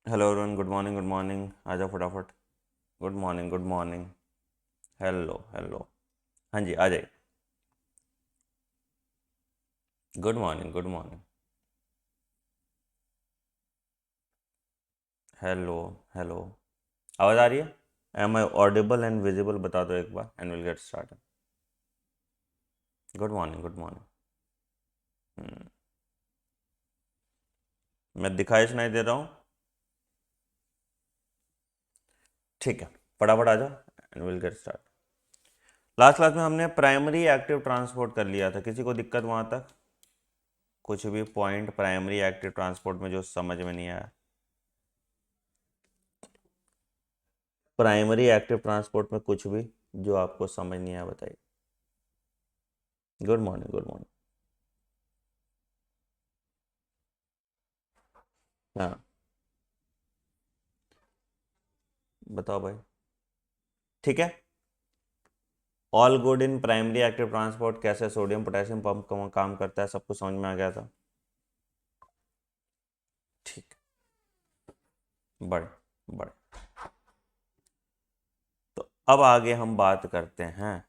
Hello Arun, good morning good morning. आ जाओ फटाफट। Good morning good morning. Hello hello. हाँ जी, आ जाइए। Good morning good morning. Hello hello. आवाज़ आ रही है? Am I audible and visible? बता दो एक बार and will get start. Good morning good morning. मैं दिखाई सुनाई दे रहा हूँ? ठीक है, फटाफट आ जाओ and will get start. Last class में हमने प्राइमरी एक्टिव ट्रांसपोर्ट कर लिया था। किसी को दिक्कत वहाँ तक? कुछ भी पॉइंट प्राइमरी एक्टिव ट्रांसपोर्ट में जो समझ में नहीं आया? प्राइमरी एक्टिव ट्रांसपोर्ट में कुछ भी जो आपको समझ नहीं आया बताइए। Good morning good morning. हाँ, बताओ भाई। ठीक है। All good in primary active transport. कैसे सोडियम पोटेशियम पंप काम करता है, सब कुछ समझ में आ गया था? ठीक। बड़े बड़े। तो अब आगे हम बात करते हैं।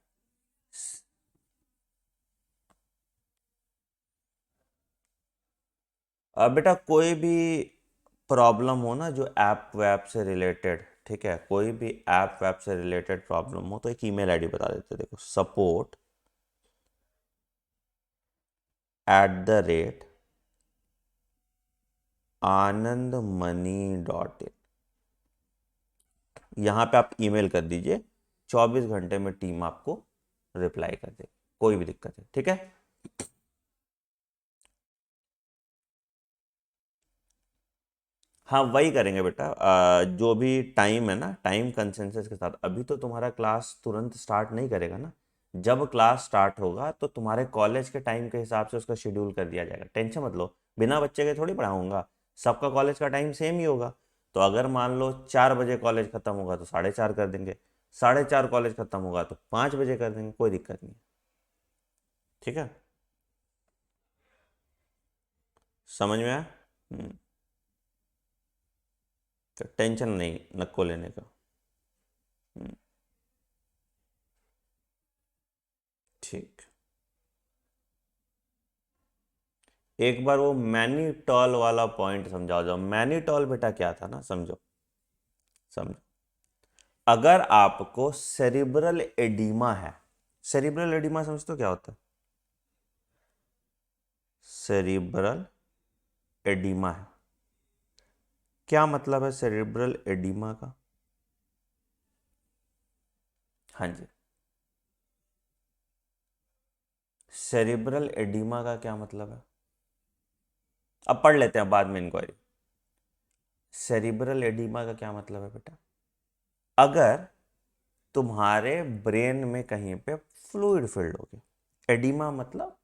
अब बेटा, कोई भी प्रॉब्लम हो ना जो ऐप वैप से रिलेटेड, ठीक है, कोई भी ऐप वैप से रिलेटेड प्रॉब्लम हो तो एक ईमेल आईडी बता देते। देखो, support@anandmani.in। यहाँ पे आप ईमेल कर दीजिए, 24 घंटे में टीम आपको रिप्लाई कर दे। कोई भी दिक्कत है, ठीक है? हाँ, वही करेंगे बेटा। जो भी टाइम है ना, टाइम कंसेंसस के साथ। अभी तो तुम्हारा क्लास तुरंत स्टार्ट नहीं करेगा ना। जब क्लास स्टार्ट होगा तो तुम्हारे कॉलेज के टाइम के हिसाब से उसका शेड्यूल कर दिया जाएगा। टेंशन मत लो, बिना बच्चे के थोड़ी पढ़ाऊंगा। सबका कॉलेज का टाइम सेम ही होगा। तो अगर मान लो 4 बजे कॉलेज खत्म होगा तो 4:30 कर देंगे। 4:30 कॉलेज खत्म होगा तो 5 बजे कर देंगे। कोई दिक्कत नहीं। ठीक है, समझ में आया? हम्म, तो टेंशन नहीं नको लेने का। हम्म, ठीक। एक बार वो मैनीटॉल वाला पॉइंट समझाओ जाओ। मैनीटॉल बेटा क्या था ना, समझो। समझो, अगर आपको सेरिब्रल एडिमा है। सेरिब्रल एडिमा समझते हो क्या होता है? सेरिब्रल एडिमा है। क्या मतलब है सेरिब्रल एडिमा का? हाँ जी। सेरिब्रल एडिमा का क्या मतलब है? अब पढ़ लेते हैं बाद में इंक्वायरी। सेरिब्रल एडिमा का क्या मतलब है बेटा? अगर तुम्हारे ब्रेन में कहीं पे फ्लूइड फिल्ड हो गया, एडिमा मतलब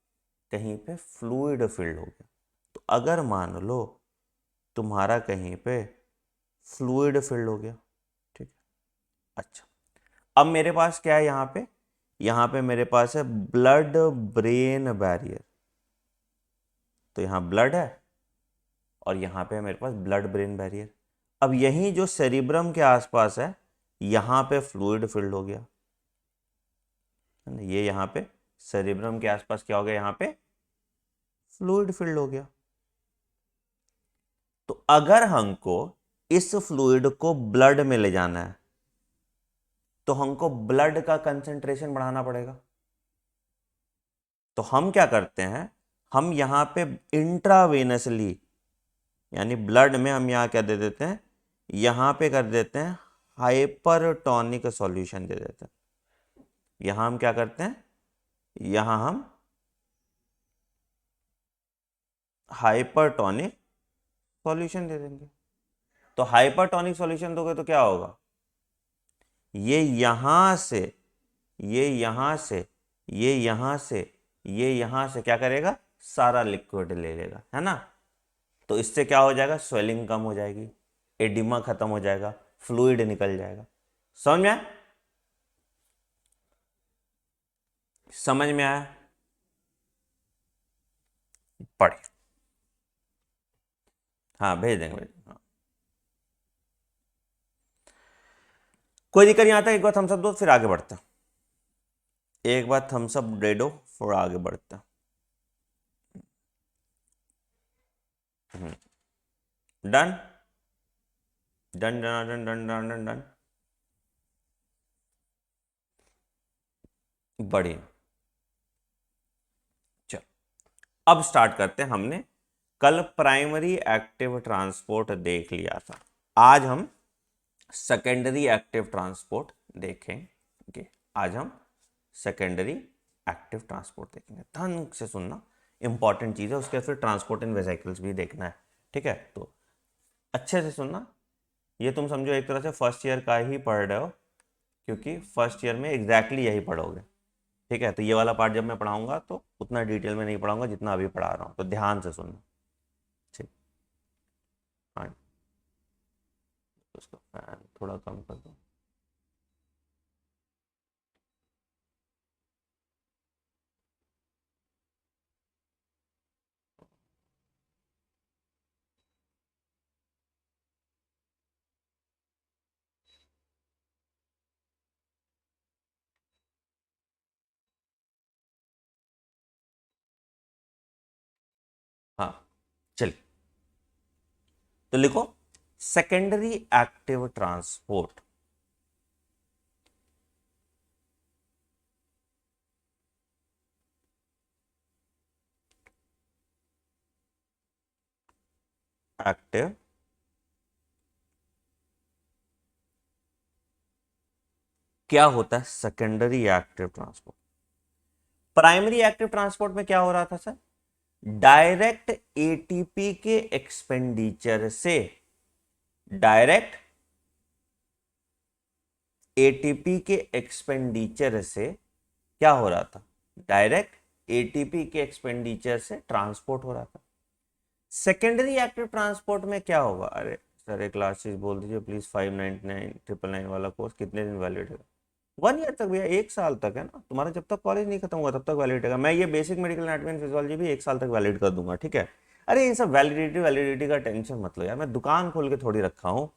कहीं पे फ्लूइड फिल्ड हो गया। तो अगर मान लो तुम्हारा कहीं पे फ्लूइड फिल्ड हो गया, ठीक है, अच्छा, अब मेरे पास क्या है यहाँ पे? यहाँ पे मेरे पास है ब्लड ब्रेन बैरियर। तो यहाँ ब्लड है और यहाँ पे है मेरे पास ब्लड ब्रेन बैरियर। अब यही जो सेरिब्रम के आसपास है, यहाँ पे फ्लूइड फिल्ड हो गया, है ना? ये यहाँ पे सेरिब्रम के आसपास क्या हो गया? यहाँ पे फ्लूइड फिल्ड हो गया। तो अगर हमको इस फ्लूइड को ब्लड में ले जाना है तो हमको ब्लड का कंसेंट्रेशन बढ़ाना पड़ेगा। तो हम क्या करते हैं? हम यहाँ पे इंट्रावेनसली, यानी ब्लड में हम यहाँ क्या दे देते हैं? यहाँ पे कर देते हैं हाइपरटोनिक सॉल्यूशन दे देते हैं। यहाँ हम क्या करते हैं? यहाँ हम हाइपरटोनिक सॉल्यूशन दे देंगे। तो हाइपरटोनिक सॉल्यूशन दोगे तो क्या होगा? ये यहां से, ये यहां से, ये यहां से, ये यहां से क्या करेगा? सारा लिक्विड ले लेगा, है ना? तो इससे क्या हो जाएगा? स्वेलिंग कम हो जाएगी, एडिमा खत्म हो जाएगा, फ्लूइड निकल जाएगा। समझ में आया? समझ में आया? पढ़े। हाँ, भेज देंगे, भेज देंगे। हाँ, कोई दिक्कत नहीं आता, एक बार थम्स अप दो फिर आगे बढ़ते हैं, एक बार थम्स अप दे दो फिर आगे बढ़ते हैं। Done done done done done done done done, बढ़िया। चलो अब स्टार्ट करते हैं। हमने कल प्राइमरी एक्टिव ट्रांसपोर्ट देख लिया था, आज हम सेकेंडरी एक्टिव ट्रांसपोर्ट देखेंगे। आज हम सेकेंडरी एक्टिव ट्रांसपोर्ट देखेंगे। ध्यान से सुनना, इंपॉर्टेंट चीज है। उसके बाद फिर ट्रांसपोर्ट इन वेहिकल्स भी देखना है, ठीक है? तो अच्छे से सुनना। ये तुम समझो एक तरह से फर्स्ट ईयर का ही पढ़ रहे हो, क्योंकि फर्स्ट ईयर में एग्जैक्टली यही पढ़ोगे, ठीक है? तो ये वाला पार्ट जब मैं पढ़ाऊंगा तो उतना डिटेल में नहीं पढ़ाऊंगा जितना अभी पढ़ा रहा हूँ, तो ध्यान से सुनना, ठीक? हाँ, उसका फैन थोड़ा कम कर दो। हाँ चलिए, तो लिखो सेकेंडरी एक्टिव ट्रांसपोर्ट। एक्टिव क्या होता है? Secondary active transport. Primary active transport में क्या हो रहा था सर? डायरेक्ट एटीपी के एक्सपेंडिचर से, डायरेक्ट एटीपी के एक्सपेंडिचर से क्या हो रहा था? डायरेक्ट एटीपी के एक्सपेंडिचर से ट्रांसपोर्ट हो रहा था। सेकेंडरी एक्टिव ट्रांसपोर्ट में क्या होगा? अरे सर एक लास्ट चीज बोल दीजिए प्लीज, 599 वाला कोर्स कितने दिन वैलिड है? 1 ईयर तक भैया, 1 साल तक है ना तुम्हारा, जब तक कॉलेज नहीं खत्म हुआ तब तक वैलिड है। मैं ये basic medical anatomy and physiology भी 1 साल तक वैलिड कर दूंगा, ठीक है? अरे ये सब वैलिडिटी वैलिडिटी का टेंशन मत लो यार, मैं दुकान खोल के थोड़ी रखा हूँ।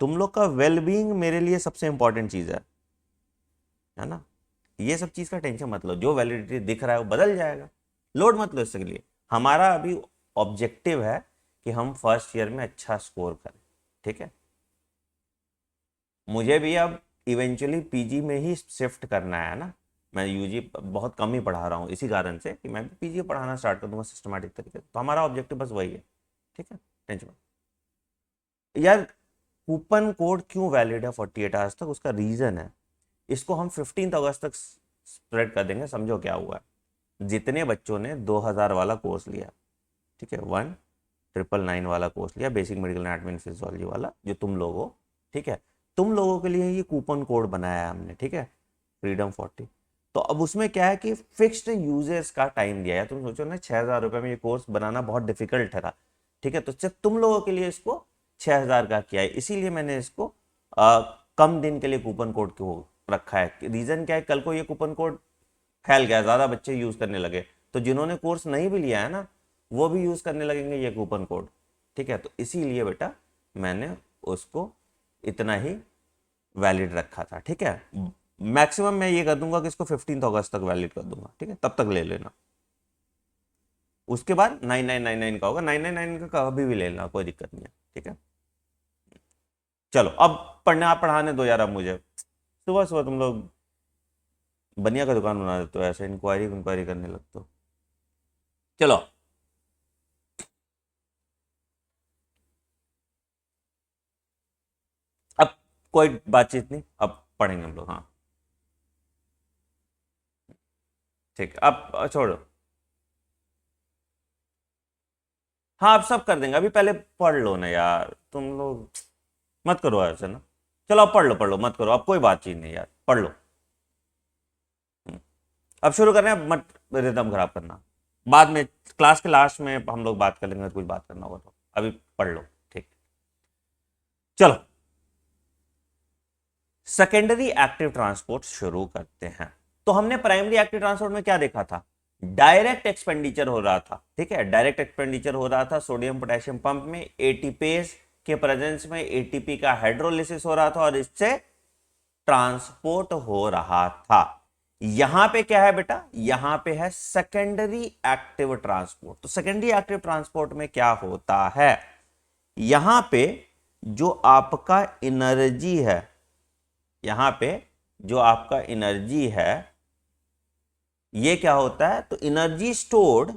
तुम लोग का वेलबींग मेरे लिए सबसे इंपॉर्टेंट चीज है ना? ये सब चीज का टेंशन मत लो, जो वैलिडिटी दिख रहा है वो बदल जाएगा, लोड मत लो इसके लिए। हमारा अभी ऑब्जेक्टिव है कि हम फर्स्ट ईयर में अच्छा स्कोर करें, ठीक है? मुझे भी अब इवेंचुअली पीजी में ही शिफ्ट करना है ना, मैं यूजी बहुत कम ही पढ़ा रहा हूँ इसी कारण से कि मैं भी पीजी पढ़ाना स्टार्ट कर दूंगा सिस्टमैटिक तरीके से। तो हमारा ऑब्जेक्टिव बस वही है, ठीक है? टेंशन यार। कूपन कोड क्यों वैलिड है 48 आवर्स तक? उसका रीजन है, इसको हम 15 अगस्त तक स्प्रेड कर देंगे। समझो क्या हुआ है, जितने बच्चों ने 2000 वाला कोर्स लिया, ठीक है, 1999 वाला कोर्स लिया, basic medical anatomy and physiology वाला, जो तुम लोग हो, ठीक है, तुम लोगों के लिए ये कूपन कोड बनाया है हमने, ठीक है, फ्रीडम 40। तो अब उसमें क्या है कि फिक्स्ड यूजर्स का टाइम दिया है। तुम सोचो ना, 6000 रुपये में ये कोर्स बनाना बहुत डिफिकल्ट था, ठीक है? तो सिर्फ तुम लोगों के लिए इसको 6000 का किया है, इसीलिए मैंने इसको कम दिन के लिए कूपन कोड को रखा है। रीजन क्या है? कल को ये कूपन कोड फैल गया, ज्यादा बच्चे यूज करने लगे, तो जिन्होंने कोर्स नहीं भी लिया है ना, वो भी यूज करने लगेंगे ये कूपन कोड, ठीक है? तो इसीलिए बेटा मैंने उसको इतना ही वैलिड रखा था, ठीक है? मैक्सिमम मैं ये कर दूंगा कि इसको 15 अगस्त तक वैलिड कर दूंगा, ठीक है? तब तक ले लेना। उसके बाद 9999 का होगा, 999 का कभी भी ले लेना, कोई दिक्कत नहीं है, ठीक है? चलो अब पढ़ाने दो यार। अब मुझे सुबह सुबह तुम लोग बनिया का दुकान बना देते हो, ऐसे इंक्वायरी इंक्वायरी करने लगते हो। चलो अब कोई बातचीत नहीं, अब पढ़ेंगे हम लोग। हाँ ठीक है, अब छोड़ो। हाँ अब सब कर देंगे, अभी पहले पढ़ लो ना यार तुम लोग, मत करो ऐसे ना। चलो अब पढ़ लो, मत करो, अब कोई बातचीत नहीं यार, पढ़ लो। अब शुरू कर रहे हैं, अब मत रिदम खराब करना। बाद में क्लास के लास्ट में हम लोग बात कर लेंगे, कुछ बात करना होगा तो। अभी पढ़ लो, ठीक? चलो सेकेंडरी एक्टिव ट्रांसपोर्ट शुरू करते हैं। तो हमने प्राइमरी एक्टिव ट्रांसपोर्ट में क्या देखा था? डायरेक्ट एक्सपेंडिचर हो रहा था, ठीक है? डायरेक्ट एक्सपेंडिचर हो रहा था सोडियम पोटेशियम पंप में, एटीपेज के प्रेजेंस में एटीपी का हाइड्रोलिसिस हो रहा था और इससे ट्रांसपोर्ट हो रहा था। यहां पे क्या है बेटा, यहां पे है सेकेंडरी एक्टिव ट्रांसपोर्ट। तो सेकेंडरी एक्टिव ट्रांसपोर्ट में क्या होता है, यहां पे जो आपका एनर्जी है, यहां पे जो आपका एनर्जी है, ये क्या होता है, तो energy stored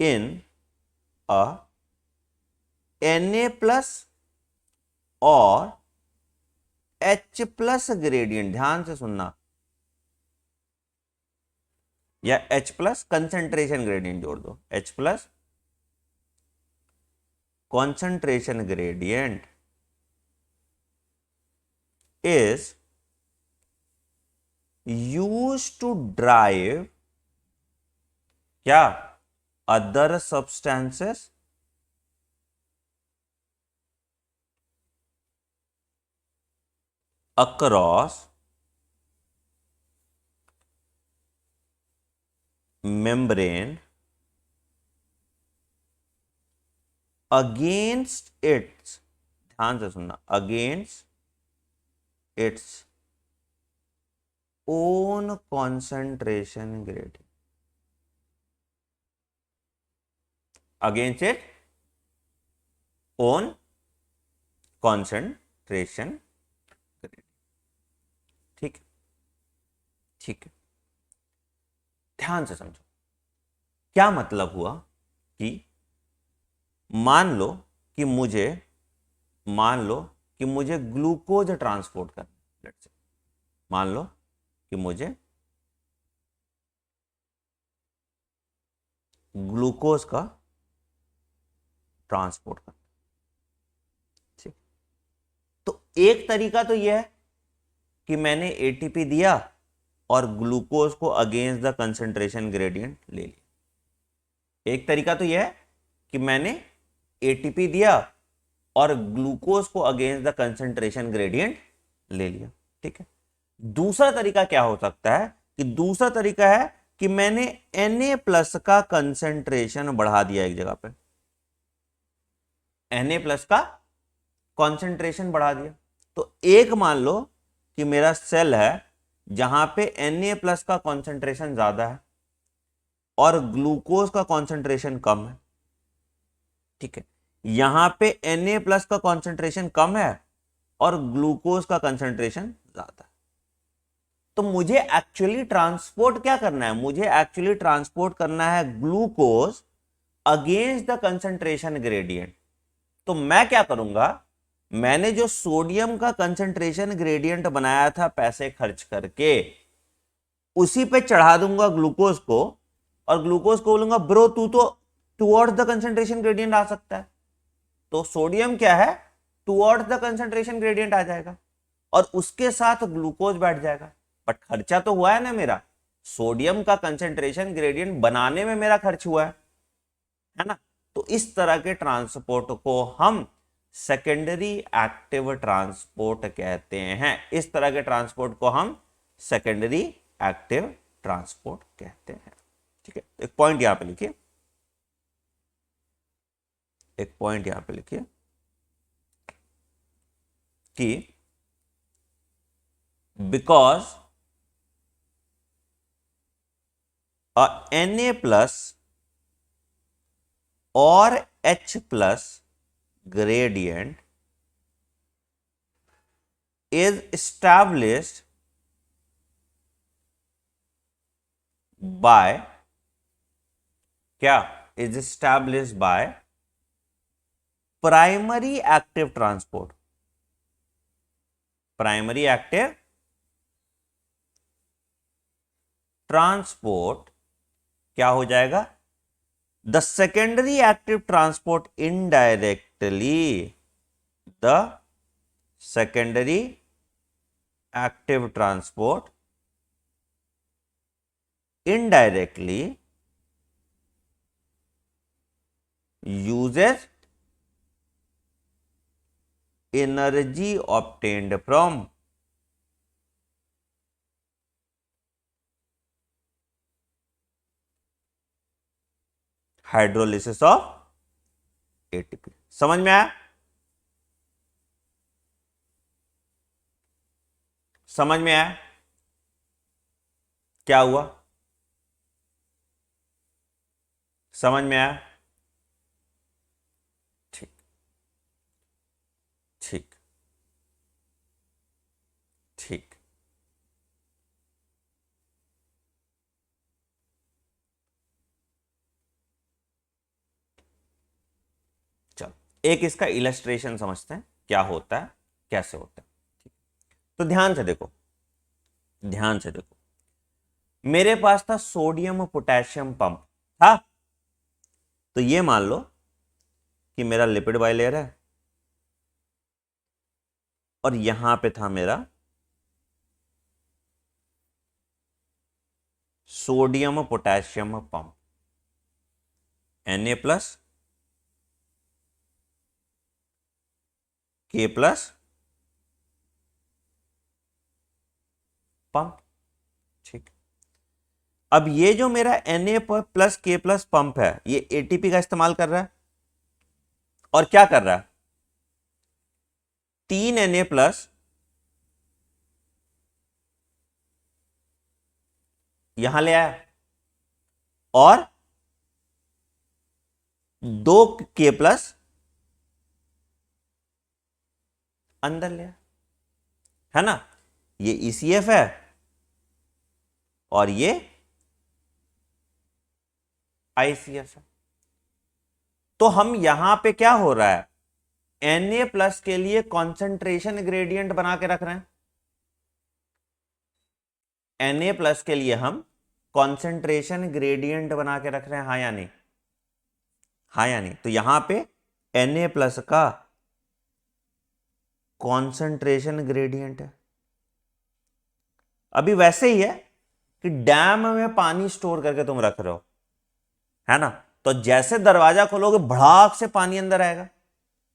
in a Na+ और H+ ग्रेडियंट, ध्यान से सुनना, या H+ कंसेंट्रेशन ग्रेडियंट जोड़ दो, H+ concentration gradient is used to drive क्या, other substances across membrane against its, ध्यान से सुनना, against its own concentration gradient, against its own concentration gradient। ठीक ठीक है, ध्यान से समझो क्या मतलब हुआ कि मान लो कि मुझे ग्लूकोज ट्रांसपोर्ट करना, लेट्स से मान लो कि मुझे ग्लूकोज का ट्रांसपोर्ट करना, ठीक। तो एक तरीका तो यह है कि मैंने एटीपी दिया और ग्लूकोज को अगेंस्ट द कंसंट्रेशन ग्रेडियंट ले लिया। एक तरीका तो यह है कि मैंने एटीपी दिया और ग्लूकोज को अगेंस्ट द कंसंट्रेशन ग्रेडियंट ले लिया, ठीक है। दूसरा तरीका क्या हो सकता है, कि दूसरा तरीका है कि मैंने Na+ का कंसंट्रेशन बढ़ा दिया एक जगह पे, Na+ का कंसंट्रेशन बढ़ा दिया। तो एक मान लो कि मेरा सेल है जहां पे Na+ का कंसंट्रेशन ज्यादा है और ग्लूकोज का कंसंट्रेशन कम है, ठीक है। यहां पे Na+ का कंसंट्रेशन कम है और ग्लूकोज का कंसंट्रेशन ज्यादा है। तो मुझे एक्चुअली ट्रांसपोर्ट क्या करना है, मुझे एक्चुअली ट्रांसपोर्ट करना है glucose against the concentration gradient. तो मैं क्या करूंगा, मैंने जो सोडियम का कंसंट्रेशन ग्रेडियंट बनाया था पैसे खर्च करके, उसी पे चढ़ा दूंगा ग्लूकोज को और ग्लूकोज को बोलूंगा ब्रो तू तो टुवर्ड्स द कंसंट्रेशन ग्रेडियंट आ सकता है। तो सोडियम क्या है, टुवर्ड्स द कंसंट्रेशन ग्रेडियंट आ जाएगा और उसके साथ ग्लूकोज बैठ जाएगा। बट खर्चा तो हुआ है ना मेरा, सोडियम का कंसंट्रेशन ग्रेडियंट बनाने में मेरा खर्च हुआ है ना। तो इस तरह के ट्रांसपोर्ट को हम सेकेंडरी एक्टिव ट्रांसपोर्ट कहते हैं। इस तरह के ट्रांसपोर्ट को हम सेकेंडरी एक्टिव ट्रांसपोर्ट कहते हैं, ठीक है। एक पॉइंट यहां पे लिखिए, एक पॉइंट यहां पे लिखिए कि बिकॉज Na+ और H+ gradient is established by क्या, is established by primary active transport. Primary active transport क्या हो जाएगा, the secondary active transport indirectly, the secondary active transport indirectly uses energy obtained from hydrolysis of ATP. समझ में आया? समझ में आया क्या हुआ? समझ में आया? ठीक, ठीक, ठीक। चलो एक इसका इलस्ट्रेशन समझते हैं, क्या होता है, कैसे होता है। ठीक। तो ध्यान से देखो, ध्यान से देखो, मेरे पास था सोडियम पोटेशियम पंप था। तो ये मान लो कि मेरा लिपिड बाइलेयर है और यहां पे था मेरा sodium potassium pump, Na+ K+ pump. ठीक। अब ये जो मेरा Na+ K+ पंप है, ये एटीपी का इस्तेमाल कर रहा है और क्या कर रहा है, 3 Na+ यहां ले आया और 2 K+ अंदर ले आया, है ना। ये ECF है और ये ICF है। तो हम यहां पे क्या हो रहा है, Na+ के लिए कॉन्सेंट्रेशन ग्रेडियंट बना के रख रहे हैं। Na+ के लिए हम कॉन्सेंट्रेशन ग्रेडियंट बना के रख रहे हैं, हाँ या नहीं? हाँ या नहीं? तो यहां पे Na+ का कॉन्सेंट्रेशन ग्रेडियंट है। अभी वैसे ही है कि डैम में पानी स्टोर करके तुम रख रहे हो, है ना। तो जैसे दरवाजा खोलोगे भड़ाक से पानी अंदर आएगा।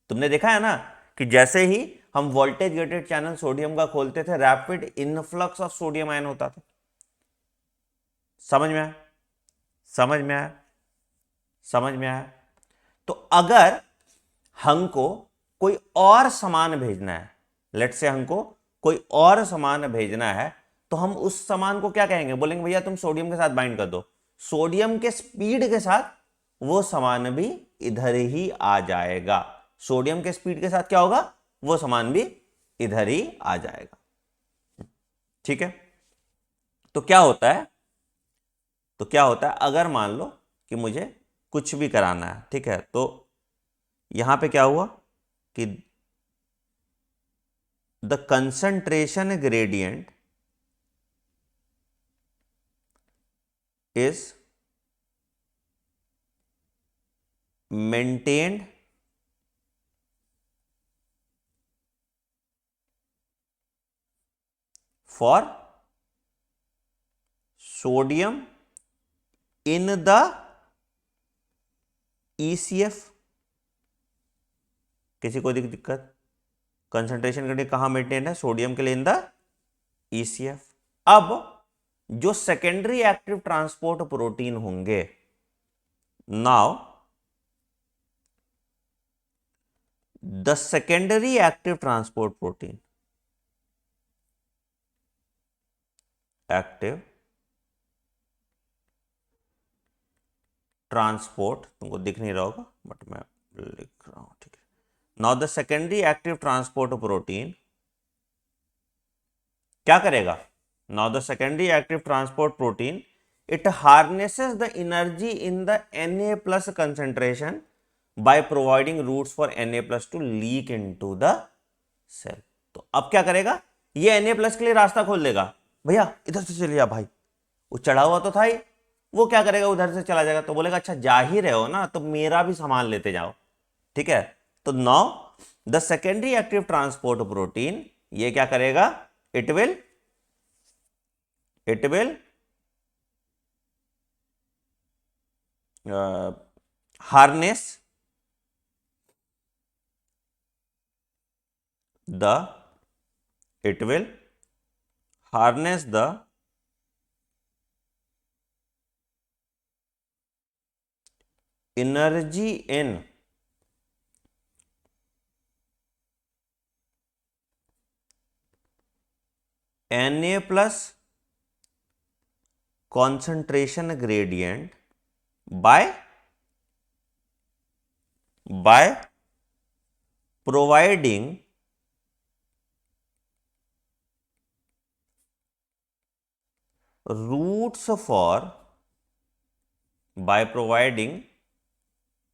तुमने देखा है ना कि जैसे ही हम वोल्टेज गेटेड चैनल सोडियम का खोलते थे, rapid influx of sodium ion होता था। समझ में आया? समझ में आया? समझ में आया? तो अगर हमको कोई और सामान भेजना है, लेट से हमको कोई और सामान भेजना है, तो हम उस सामान को क्या कहेंगे, बोलेंगे भैया तुम सोडियम के साथ बाइंड कर दो। सोडियम के स्पीड के साथ वो सामान भी इधर ही आ जाएगा। सोडियम के स्पीड के साथ क्या होगा, वो सामान भी इधर ही आ जाएगा। ठीक है। तो क्या होता है, तो क्या होता है अगर मान लो कि मुझे कुछ भी कराना है, ठीक है, तो यहां पे क्या हुआ कि the concentration gradient is maintained for sodium in the ECF। किसी को दिक्कत? कंसंट्रेशन ग्रेडियंट कहां मेंटेन है, सोडियम के लिए इन द ECF। अब जो सेकेंडरी एक्टिव ट्रांसपोर्ट प्रोटीन होंगे, now the secondary active transport protein, active transport, तुमको दिख नहीं रहा होगा बट मैं लिख रहा हूं, ठीक है। Now the secondary active transport protein क्या करेगा, now the secondary active transport protein it harnesses the energy in the Na+ concentration by providing routes for Na+ to leak into the cell. तो अब क्या करेगा, ये Na+ के लिए रास्ता खोल देगा, भैया इधर से चलिए भाई, वो चढ़ा हुआ तो था ही, वो क्या करेगा उधर से चला जाएगा। तो बोलेगा अच्छा जा ही रहे हो ना, तो मेरा भी सामान लेते जाओ। ठीक है। तो now the secondary active transport protein ये क्या करेगा, it will harness the it will harness the energy in Na plus concentration gradient by providing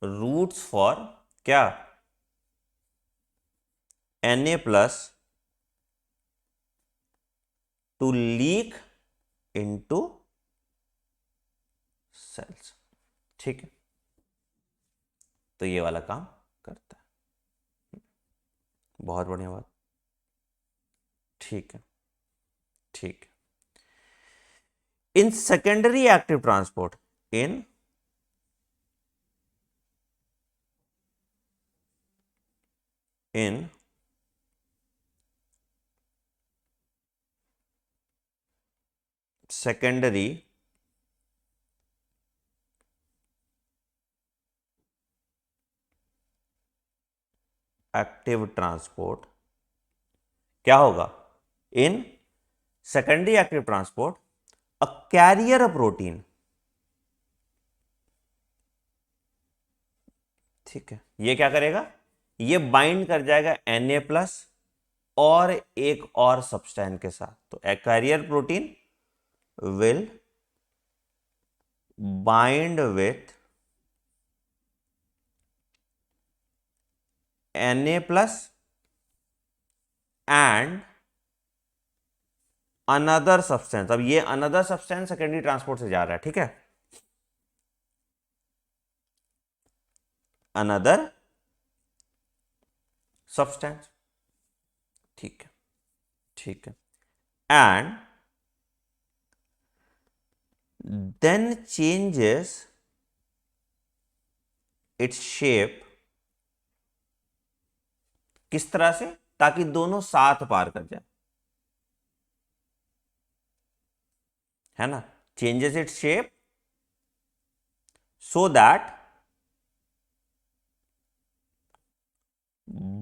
roots for क्या Na plus to leak into cells. ठीक है, तो ये वाला काम करता है। बहुत बढ़िया बात। ठीक है, ठीक है। In secondary active transport, in secondary active transport क्या होगा? In secondary active transport a carrier protein, ठीक है, ये क्या करेगा? ये बाइंड कर जाएगा Na प्लस और एक और सब्सटेंस के साथ। तो a carrier protein will bind with Na plus and another substance. अब ये अनदर सब्सटेंस सेकेंडरी ट्रांसपोर्ट से जा रहा है, ठीक है, अनदर सब्सटेंस, ठीक है, ठीक है, and then changes its shape. किस तरह से? ताकि दोनों साथ पार कर जाए, है ना। Changes its shape so that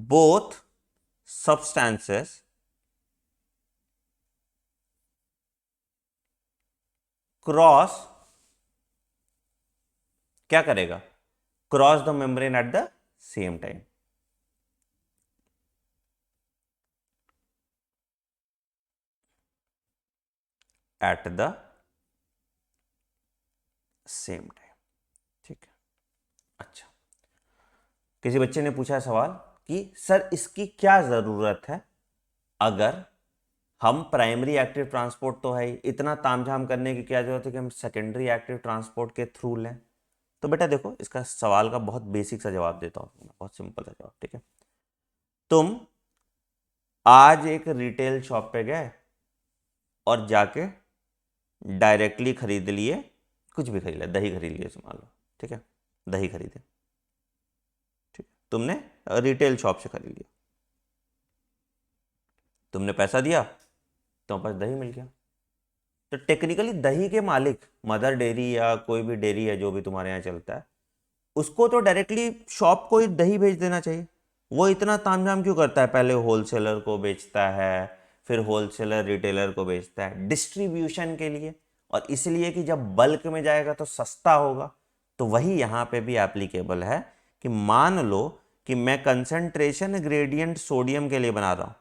both substances cross, क्या करेगा? Cross the membrane at the same time. At the same time, ठीक है। अच्छा, किसी बच्चे ने पूछा सवाल कि सर इसकी क्या जरूरत है? अगर हम प्राइमरी एक्टिव ट्रांसपोर्ट तो है ही, इतना तामझाम करने की क्या जरूरत है कि हम सेकेंडरी एक्टिव ट्रांसपोर्ट के थ्रू लें? तो बेटा देखो, इसका सवाल का बहुत बेसिक सा जवाब देता हूं, बहुत सिंपल सा जवाब, ठीक है। तुम आज एक रिटेल शॉप पे गए और जाके डायरेक्टली खरीद लिए, कुछ भी खरीद लिया, दही खरीद लिए मान लो, ठीक है, दही खरीदे, ठीक है, तुमने रिटेल शॉप से खरीद लिया, तुमने पैसा दिया, तुम्हारे पास दही मिल गया। तो टेक्निकली दही के मालिक, मदर डेयरी या कोई भी डेयरी है जो भी तुम्हारे यहाँ चलता है, उसको तो डायरेक्टली शॉप को ही दही भेज देना चाहिए। वो इतना तामझाम क्यों करता है? पहले होलसेलर को बेचता है, फिर होलसेलर रिटेलर को बेचता है डिस्ट्रीब्यूशन के लिए, और इसलिए कि जब बल्क में जाएगा तो सस्ता होगा। तो वही यहाँ पे भी एप्लीकेबल है कि मान लो कि मैं कंसंट्रेशन ग्रेडियंट सोडियम के लिए बना रहा हूँ,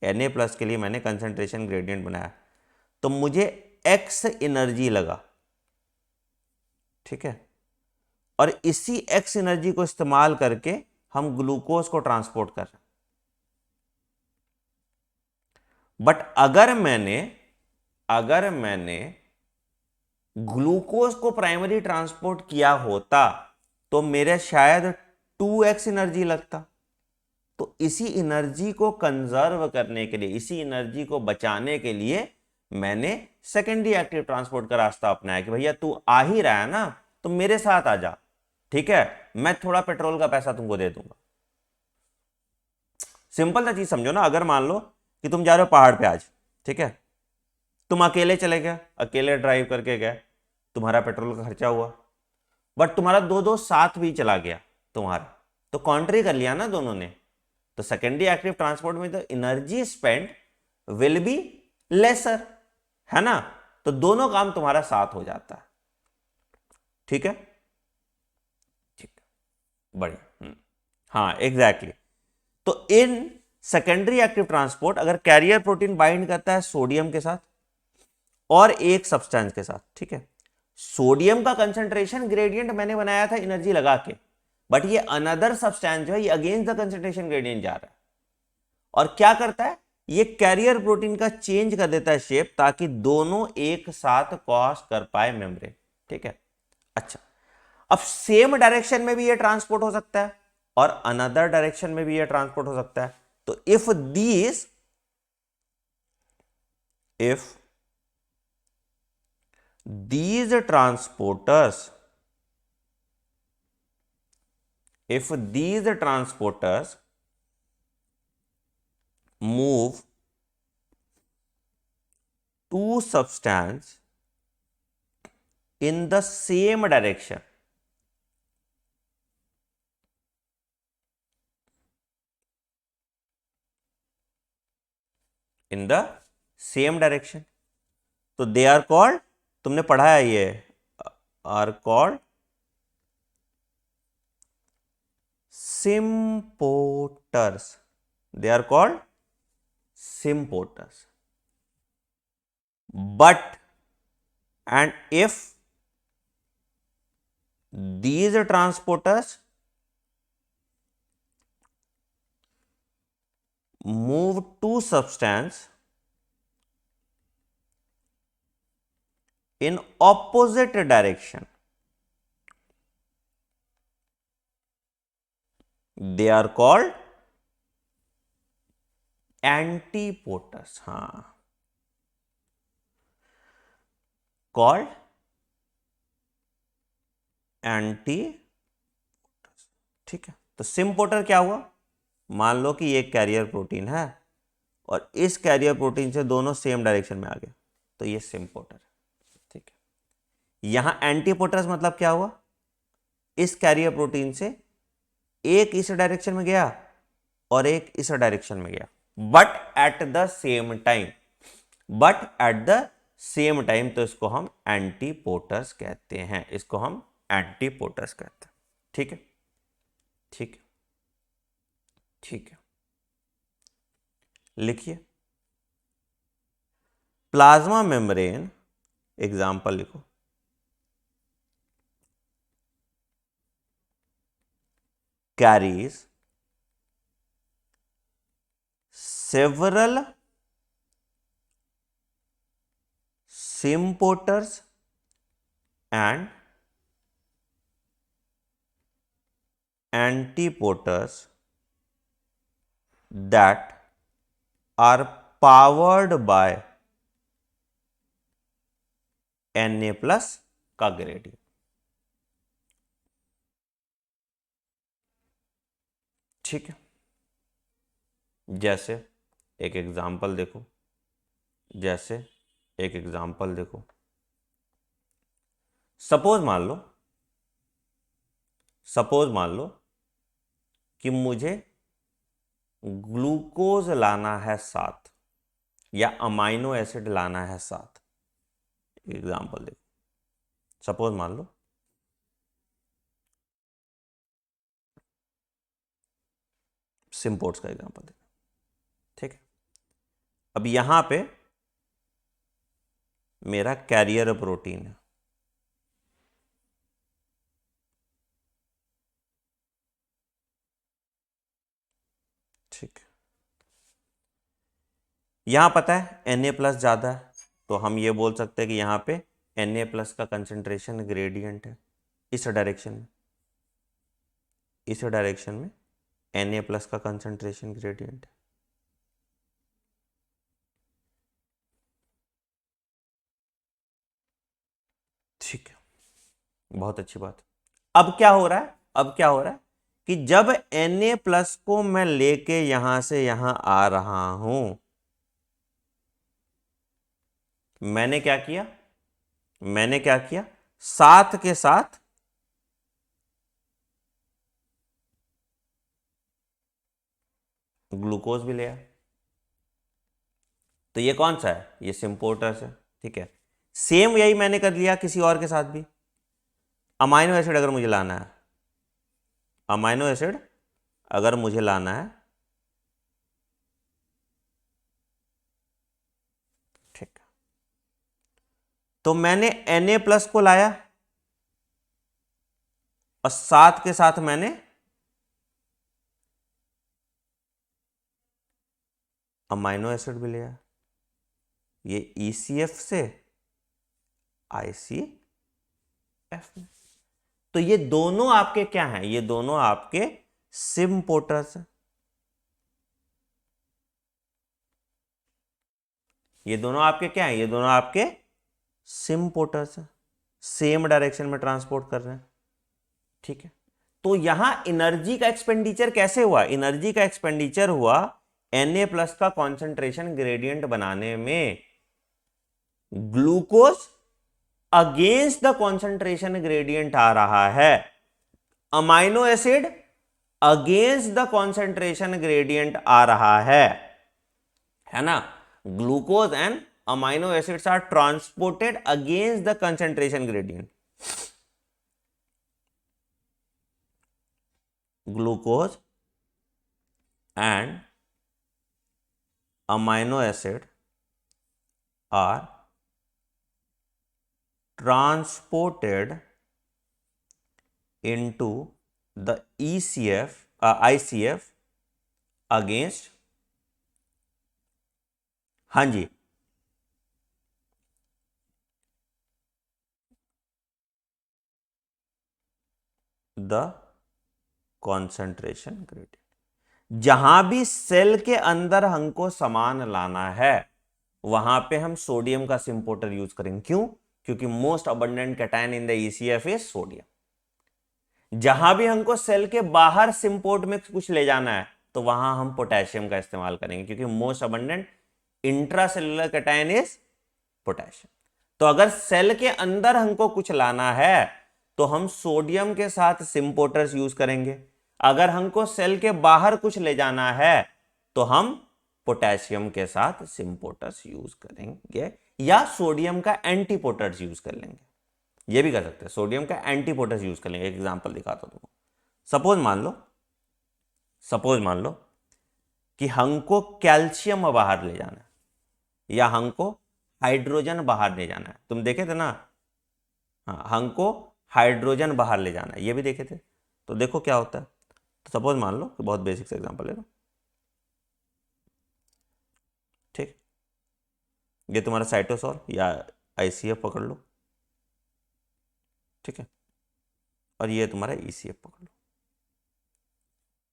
Na प्लस के लिए मैंने कंसंट्रेशन ग्रेडियंट बनाया, तो मुझे X एनर्जी लगा, ठीक है, और इसी X एनर्जी को इस्तेमाल करके हम ग्लूकोज को ट्रांसपोर्ट कर रहे हैं। बट अगर मैंने ग्लूकोज को प्राइमरी ट्रांसपोर्ट किया होता तो मेरे शायद 2x एनर्जी लगता। तो इसी एनर्जी को कंजर्व करने के लिए, इसी एनर्जी को बचाने के लिए मैंने सेकेंडरी एक्टिव ट्रांसपोर्ट का रास्ता अपनाया कि भैया तू आ ही रहा है ना, तो मेरे साथ आ जा, ठीक है, मैं थोड़ा पेट्रोल का पैसा तुमको दे दूंगा। सिंपल सा चीज समझो ना। अगर मान लो कि तुम जा रहे हो पहाड़ पे आज, ठीक है, तुम अकेले चले गए, अकेले ड्राइव करके गए, तुम्हारा पेट्रोल का खर्चा हुआ, बट तुम्हारा 2-2 7 भी चला गया तुम्हारा, तो कॉन्ट्री कर लिया ना दोनों ने। तो सेकेंडरी एक्टिव ट्रांसपोर्ट में तो energy spend will be lesser, है ना। तो दोनों काम तुम्हारा साथ हो जाता है। ठीक है, ठीक, बढ़िया। हाँ एग्जैक्टली। तो इन सेकेंडरी एक्टिव ट्रांसपोर्ट अगर कैरियर प्रोटीन बाइंड करता है सोडियम के साथ और एक सब्सटेंस के साथ, ठीक है, सोडियम का कंसंट्रेशन ग्रेडियंट मैंने बनाया था एनर्जी लगा के, बट ये अनदर सब्सटेंस जो है ये अगेंस्ट द कंसंट्रेशन ग्रेडियंट जा रहा है, और क्या करता है ये कैरियर प्रोटीन का चेंज कर देता है शेप, ताकि दोनों एक साथ क्रॉस कर पाए मेम्ब्रेन। ठीक है, अच्छा, अब सेम डायरेक्शन में भी ये ट्रांसपोर्ट हो सकता है और अनदर डायरेक्शन में भी ये ट्रांसपोर्ट हो सकता है। तो if these transporters, if these transporters move two substance in the same direction, in the same direction, तो they are called, तुमने पढ़ा है ये, are called symporters, they are called symporters. But and if these transporters move two substance in opposite direction, they are called antipoters. हाँ, called antipoters। ठीक है, तो सिम्पोटर क्या हुआ, मान लो कि ये कैरियर प्रोटीन है और इस कैरियर प्रोटीन से दोनों सेम डायरेक्शन में आ गए, तो ये सिम्पोटर। ठीक है, यहां एंटीपोटर्स मतलब क्या हुआ, इस कैरियर प्रोटीन से एक इस डायरेक्शन में गया और एक इस डायरेक्शन में गया, but at the same time, तो इसको हम एंटीपोटर्स कहते हैं, इसको हम एंटीपोटर्स कहते हैं। ठीक है, ठीक है, ठीक है, लिखिए प्लाज्मा मेम्ब्रेन, एग्जाम्पल लिखो, carries several symporters and antipoters that are powered by Na plus का ग्रेडियंट। ठीक है, जैसे एक एग्जाम्पल देखो, सपोज मान लो कि मुझे ग्लूकोज लाना है साथ या अमाइनो एसिड लाना है साथ। एग्जाम्पल देखो, सपोज मान लो सिम्पोर्ट्स का एग्जाम्पल देखो। ठीक है, अब यहां पे मेरा कैरियर प्रोटीन है, ठीक है, यहां पता है Na प्लस ज्यादा है, तो हम ये बोल सकते हैं कि यहां पे Na प्लस का कंसंट्रेशन ग्रेडियंट है इस डायरेक्शन में, Na प्लस का कंसंट्रेशन ग्रेडियंट है। ठीक है, बहुत अच्छी बात। अब क्या हो रहा है कि जब Na प्लस को मैं लेके यहां से यहां आ रहा हूं, मैंने क्या किया, साथ के साथ ग्लूकोज भी ले आया। तो ये कौन सा है, ये सिम्पोर्टर्स है, ठीक है। सेम यही मैंने कर लिया किसी और के साथ भी। अमाइनो एसिड अगर मुझे लाना है, अमाइनो एसिड अगर मुझे लाना है, ठीक है, तो मैंने Na+ को लाया और साथ के साथ मैंने अमाइनो एसिड भी लिया। ये ECF से ICF में, तो ये दोनों आपके क्या हैं, ये दोनों आपके सिम्पोर्टर्स हैं। ये दोनों आपके क्या हैं, ये दोनों आपके सिम्पोर्टर्स हैं, सेम डायरेक्शन में ट्रांसपोर्ट कर रहे हैं, ठीक है। तो यहां एनर्जी का एक्सपेंडिचर कैसे हुआ, एनर्जी का एक्सपेंडिचर हुआ Na+ का कॉन्सेंट्रेशन ग्रेडियंट बनाने में glucose against the concentration gradient आ रहा है, amino acid against the concentration gradient आ रहा है ना। Glucose and amino acids are transported against the concentration gradient. Glucose and amino acid are transported into the ICF against, हाँ जी, the concentration gradient. जहां भी सेल के अंदर हमको सामान लाना है वहां पे हम सोडियम का सिम्पोर्टर यूज करेंगे। क्यों? क्योंकि most abundant cation in the ECF is sodium. जहां भी हमको सेल के बाहर सिम्पोर्ट में कुछ ले जाना है तो वहां हम पोटेशियम का इस्तेमाल करेंगे, क्योंकि most abundant intracellular cation is potassium. तो अगर सेल के अंदर हमको कुछ लाना है तो हम सोडियम के साथ सिम्पोर्टर्स यूज करेंगे, अगर हमको सेल के बाहर कुछ ले जाना है तो हम पोटेशियम के साथ सिम्पोर्टर्स यूज करेंगे, या सोडियम का एंटीपोर्टर्स यूज कर लेंगे। ये भी कर सकते हैं, सोडियम का एंटीपोर्टर्स यूज कर लेंगे। एक एग्जांपल दिखाता हूं तुमको। सपोज मान लो कि हमको कैल्शियम बाहर ले जाना है या हमको हाइड्रोजन बाहर ले जाना है। तुम देखे थे ना, हाँ, हमको हाइड्रोजन बाहर ले जाना है, ये भी देखे थे। तो देखो क्या होता है। तो सपोज मान लो कि बहुत बेसिक से एग्जांपल ले लो, ठीक, ये तुम्हारा साइटोसॉल या ICF पकड़ लो, ठीक है, और ये तुम्हारा ECF पकड़ लो,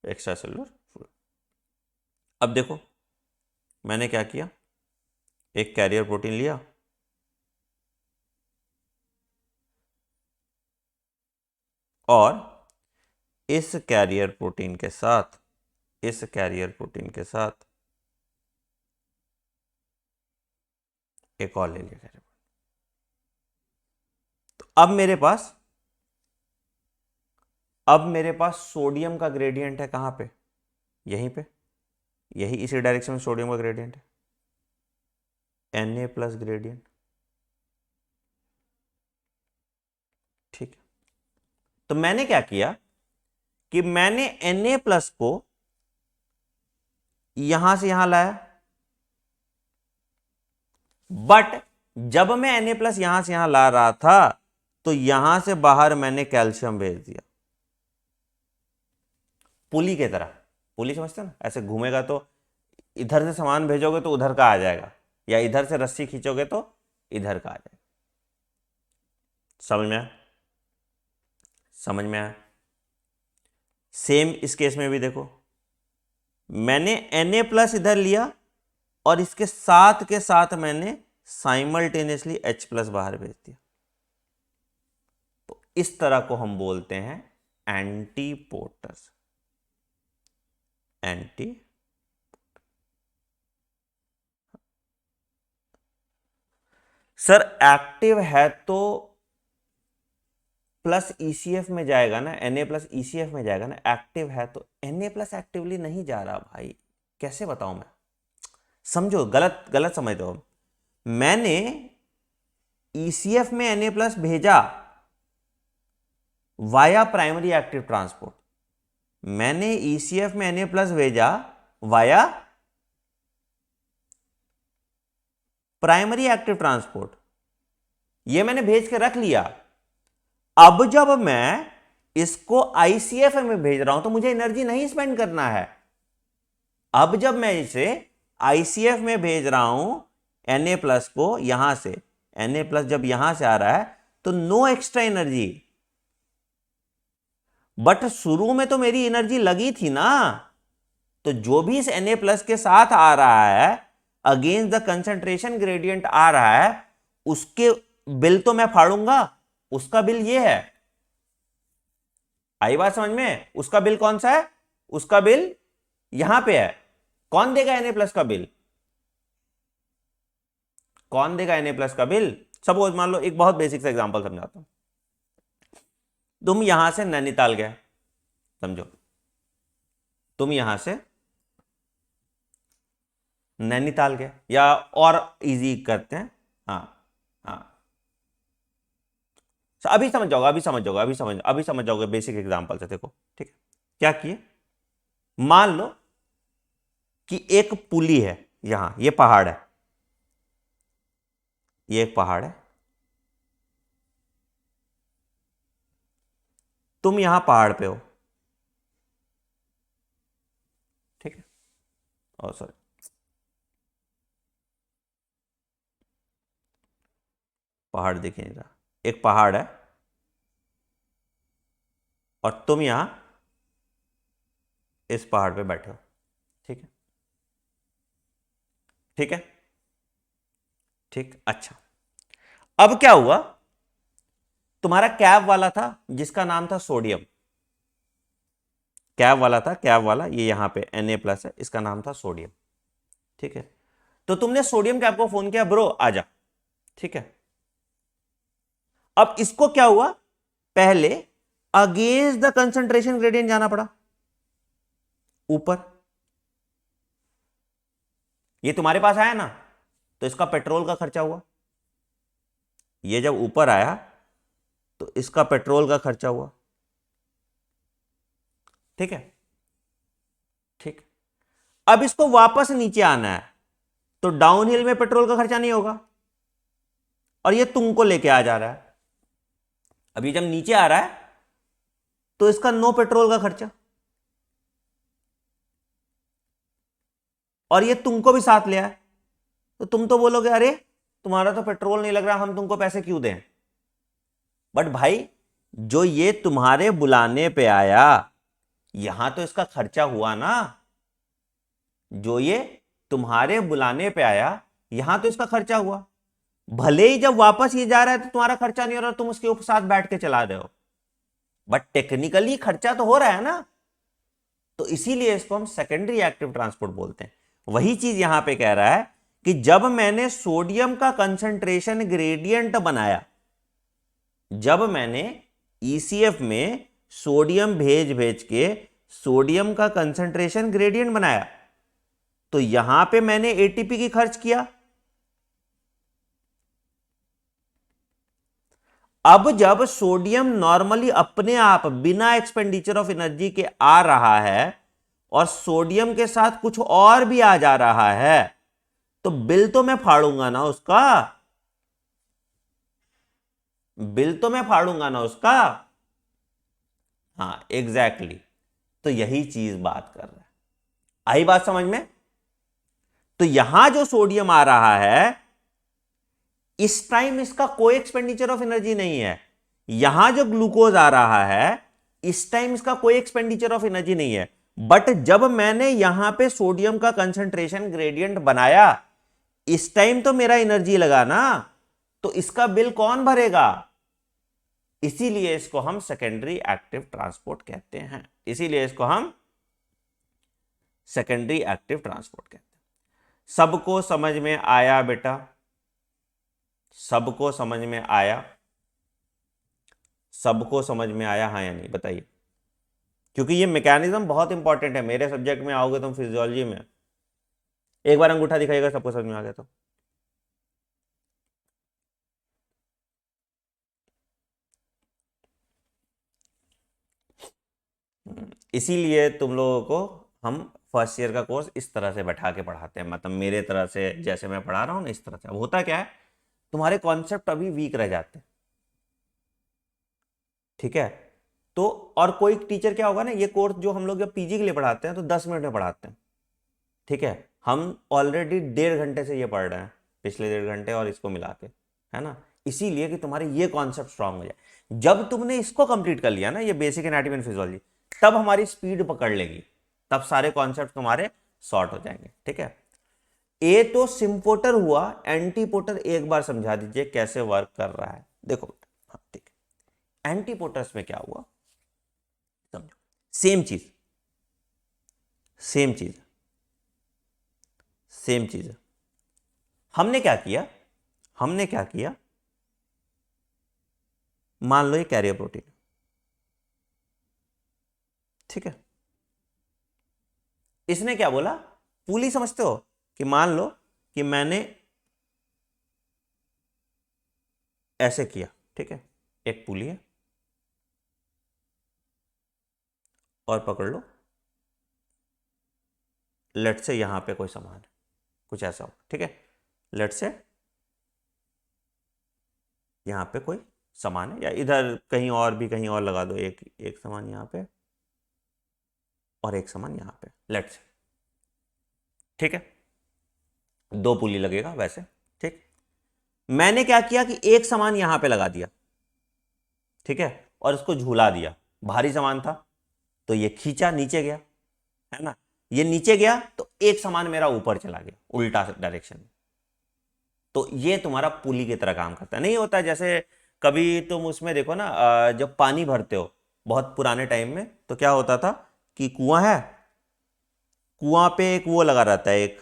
एक्स्ट्रा सेलुलर फ्लूइड। अब देखो मैंने क्या किया, एक कैरियर प्रोटीन लिया और इस कैरियर प्रोटीन के साथ एक और ले लिया कैरियर। तो अब मेरे पास सोडियम का ग्रेडियंट है, कहां पे, यहीं पे, यही इसी डायरेक्शन में सोडियम का ग्रेडियंट है, Na+ ग्रेडियंट, ठीक है। तो मैंने क्या किया कि मैंने Na+ को यहां से यहां लाया, बट जब मैं Na+ यहां से यहां ला रहा था तो यहां से बाहर मैंने कैल्शियम भेज दिया, पुली की तरह। पुली समझते हैं ना, ऐसे घूमेगा तो इधर से सामान भेजोगे तो उधर का आ जाएगा, या इधर से रस्सी खींचोगे तो इधर का आ जाएगा। समझ में आया? सेम इस केस में भी देखो, मैंने Na+ इधर लिया और इसके साथ के साथ मैंने साइमल्टेनियसली H+ बाहर भेज दिया। तो इस तरह को हम बोलते हैं एंटीपोर्टर्स। सर एक्टिव है तो प्लस ECF में जाएगा ना, Na+ ECF में जाएगा ना, एक्टिव है तो Na+ एक्टिवली नहीं जा रहा भाई, कैसे बताऊं मैं, समझो, गलत गलत समझ दो। मैंने ECF में Na+ भेजा वाया प्राइमरी एक्टिव ट्रांसपोर्ट, मैंने ECF में Na+ भेजा वाया प्राइमरी एक्टिव ट्रांसपोर्ट, ये मैंने भेज के रख लिया। अब जब मैं इसको ICF में भेज रहा हूं तो मुझे एनर्जी नहीं स्पेंड करना है। अब जब मैं इसे ICF में भेज रहा हूं Na+ को, यहां से Na+ जब यहां से आ रहा है तो नो एक्स्ट्रा एनर्जी, बट शुरू में तो मेरी एनर्जी लगी थी ना, तो जो भी इस Na+ के साथ आ रहा है अगेंस्ट द कंसंट्रेशन ग्रेडियंट आ रहा है, उसके बिल तो मैं फाड़ूंगा। उसका बिल ये है, आई बात समझ में? उसका बिल कौन सा है? उसका बिल यहां पे है। कौन देगा Na+ का बिल? कौन देगा Na+ का बिल? सपोज मान लो, एक बहुत बेसिक सा एग्जांपल समझाता हूं। तुम यहां से नैनीताल गए, समझो, तुम यहां से नैनीताल गए, या और इजी करते हैं, हाँ हाँ, अभी समझ जाओगे, अभी समझ जाओगे बेसिक एग्जांपल से। देखो, ठीक है, क्या किए, मान लो कि एक पुली है, यहां ये पहाड़ है, ये एक पहाड़ है, तुम यहां पहाड़ पे हो, ठीक है, और सॉरी, पहाड़ देखिए जरा, एक पहाड़ है और तुम यहां इस पहाड़ पे बैठे हो, ठीक है, ठीक है, ठीक, अच्छा। अब क्या हुआ, तुम्हारा कैब वाला था जिसका नाम था सोडियम, कैब वाला था, कैब वाला, ये यहां पे Na+ है, इसका नाम था सोडियम, ठीक है। तो तुमने सोडियम कैब को फोन किया, ब्रो आजा, ठीक है। अब इसको क्या हुआ, पहले अगेंस्ट द कंसंट्रेशन ग्रेडियंट जाना पड़ा ऊपर, ये तुम्हारे पास आया ना, तो इसका पेट्रोल का खर्चा हुआ, ये जब ऊपर आया तो इसका पेट्रोल का खर्चा हुआ, ठीक है, ठीक। अब इसको वापस नीचे आना है तो डाउनहिल में पेट्रोल का खर्चा नहीं होगा, और ये तुमको लेके आ जा रहा है। अभी जब नीचे आ रहा है तो इसका नो पेट्रोल का खर्चा, और ये तुमको भी साथ ले आए, तो तुम तो बोलोगे अरे तुम्हारा तो पेट्रोल नहीं लग रहा, हम तुमको पैसे क्यों दें। बट भाई, जो ये तुम्हारे बुलाने पे आया, यहां तो इसका खर्चा हुआ ना, जो ये तुम्हारे बुलाने पे आया यहां तो इसका खर्चा हुआ। भले ही जब वापस ये जा रहा है तो तुम्हारा खर्चा नहीं हो रहा, तुम उसके साथ बैठ के चला रहे हो, बट टेक्निकली खर्चा तो हो रहा है ना, तो इसीलिए इसको हम सेकेंडरी एक्टिव ट्रांसपोर्ट बोलते हैं। वही चीज यहां पे कह रहा है कि जब मैंने सोडियम का कंसंट्रेशन ग्रेडियंट बनाया, जब मैंने ECF में सोडियम भेज भेज के सोडियम का कंसंट्रेशन ग्रेडियंट बनाया, तो यहां पे मैंने ATP की खर्च किया। अब जब सोडियम नॉर्मली अपने आप बिना एक्सपेंडिचर ऑफ एनर्जी के आ रहा है और सोडियम के साथ कुछ और भी आ जा रहा है, तो बिल तो मैं फाड़ूंगा ना उसका, बिल तो मैं फाड़ूंगा ना उसका। हाँ एग्जैक्टली, तो यही चीज बात कर रहा है। आई बात समझ में? तो यहां जो सोडियम आ रहा है, इस टाइम इसका कोई एक्सपेंडिचर ऑफ एनर्जी नहीं है। यहां जो ग्लूकोज आ रहा है, इस टाइम इसका कोई एक्सपेंडिचर ऑफ एनर्जी नहीं है। बट जब मैंने यहां पे सोडियम का कंसंट्रेशन ग्रेडियंट बनाया, इस टाइम तो मेरा एनर्जी लगा ना, तो इसका बिल कौन भरेगा? इसीलिए इसको हम सेकेंडरी एक्टिव ट्रांसपोर्ट कहते हैं, इसीलिए इसको हम सेकेंडरी एक्टिव ट्रांसपोर्ट कहते हैं। सबको समझ में आया बेटा? सबको समझ में आया? सबको समझ में आया, हाँ या नहीं बताइए, क्योंकि ये मैकेनिज्म बहुत इंपॉर्टेंट है। मेरे सब्जेक्ट में आओगे तुम फिजियोलॉजी में, एक बार अंगूठा दिखाइएगा, सबको समझ में आ गया तो। इसीलिए तुम लोगों को हम फर्स्ट ईयर का कोर्स इस तरह से बैठा के पढ़ाते हैं, मतलब मेरे तरह से जैसे मैं पढ़ा रहा हूँ ना, इस तरह से। अब होता क्या है, तुम्हारे कॉन्सेप्ट अभी वीक रह जाते हैं, ठीक है। तो और कोई टीचर क्या होगा ना, ये कोर्स जो हम लोग जब पीजी के लिए पढ़ाते हैं तो 10 मिनट में पढ़ाते हैं, ठीक है। हम ऑलरेडी 1.5 घंटे से ये पढ़ रहे हैं, पिछले 1.5 घंटे और इसको मिला के, है ना। इसीलिए कि तुम्हारे ये कॉन्सेप्ट स्ट्रांग हो जाए। जब तुमने इसको कंप्लीट कर लिया ना, ये बेसिक एनाटॉमी एंड फिजियोलॉजी, तब हमारी स्पीड पकड़ लेगी, तब सारे कॉन्सेप्ट तुम्हारे सॉर्ट हो जाएंगे, ठीक है। ए तो सिम्पोटर हुआ, एंटीपोटर एक बार समझा दीजिए कैसे वर्क कर रहा है। देखो, हाँ ठीक है, एंटीपोटर्स में क्या हुआ समझो। सेम चीज, सेम चीज, सेम चीज। हमने क्या किया, हमने क्या किया, मान लो ये कैरियर प्रोटीन, ठीक है। इसने क्या बोला, पुली समझते हो, कि मान लो कि मैंने ऐसे किया, ठीक है, एक पुली है, और पकड़ लो, लेट से यहां पे कोई सामान है, कुछ ऐसा हो, ठीक है। लेट से यहां पे कोई सामान है, या इधर कहीं और भी, कहीं और लगा दो, एक एक सामान यहां पे और एक सामान यहां पे, लेट से, ठीक है। दो पुली लगेगा वैसे, ठीक। मैंने क्या किया कि एक सामान यहां पे लगा दिया, ठीक है, और इसको झूला दिया, भारी सामान था तो ये खींचा, नीचे गया, है ना। ये नीचे गया तो एक सामान मेरा ऊपर चला गया, उल्टा डायरेक्शन में। तो ये तुम्हारा पुली की तरह काम करता है। नहीं होता जैसे कभी तुम उसमें देखो ना, जब पानी भरते हो बहुत पुराने टाइम में, तो क्या होता था कि कुआं है, कुआं पे एक वो लगा रहता है, एक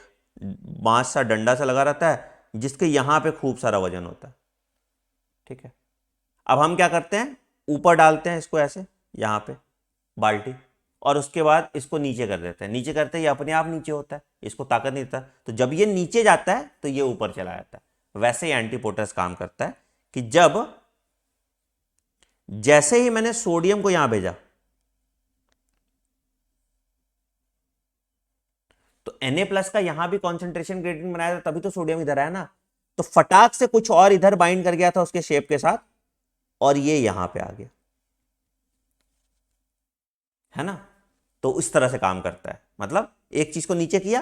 बांस सा डंडा सा लगा रहता है, जिसके यहां पे खूब सारा वजन होता है, ठीक है। अब हम क्या करते हैं, ऊपर डालते हैं इसको ऐसे, यहां पे बाल्टी, और उसके बाद इसको नीचे कर देते हैं। नीचे करते ही अपने आप नीचे होता है, इसको ताकत नहीं देता। तो जब ये नीचे जाता है तो ये ऊपर चला जाता है। वैसे ही एंटीपोटस काम करता है कि जब, जैसे ही मैंने सोडियम को यहां भेजा, तो Na+ का यहां भी कॉन्सेंट्रेशन ग्रेडियंट बनाया था, तभी तो सोडियम इधर आया ना। तो फटाक से कुछ और इधर बाइंड कर गया था उसके शेप के साथ, और ये यहां पे आ गया, है ना। तो इस तरह से काम करता है, मतलब एक चीज को नीचे किया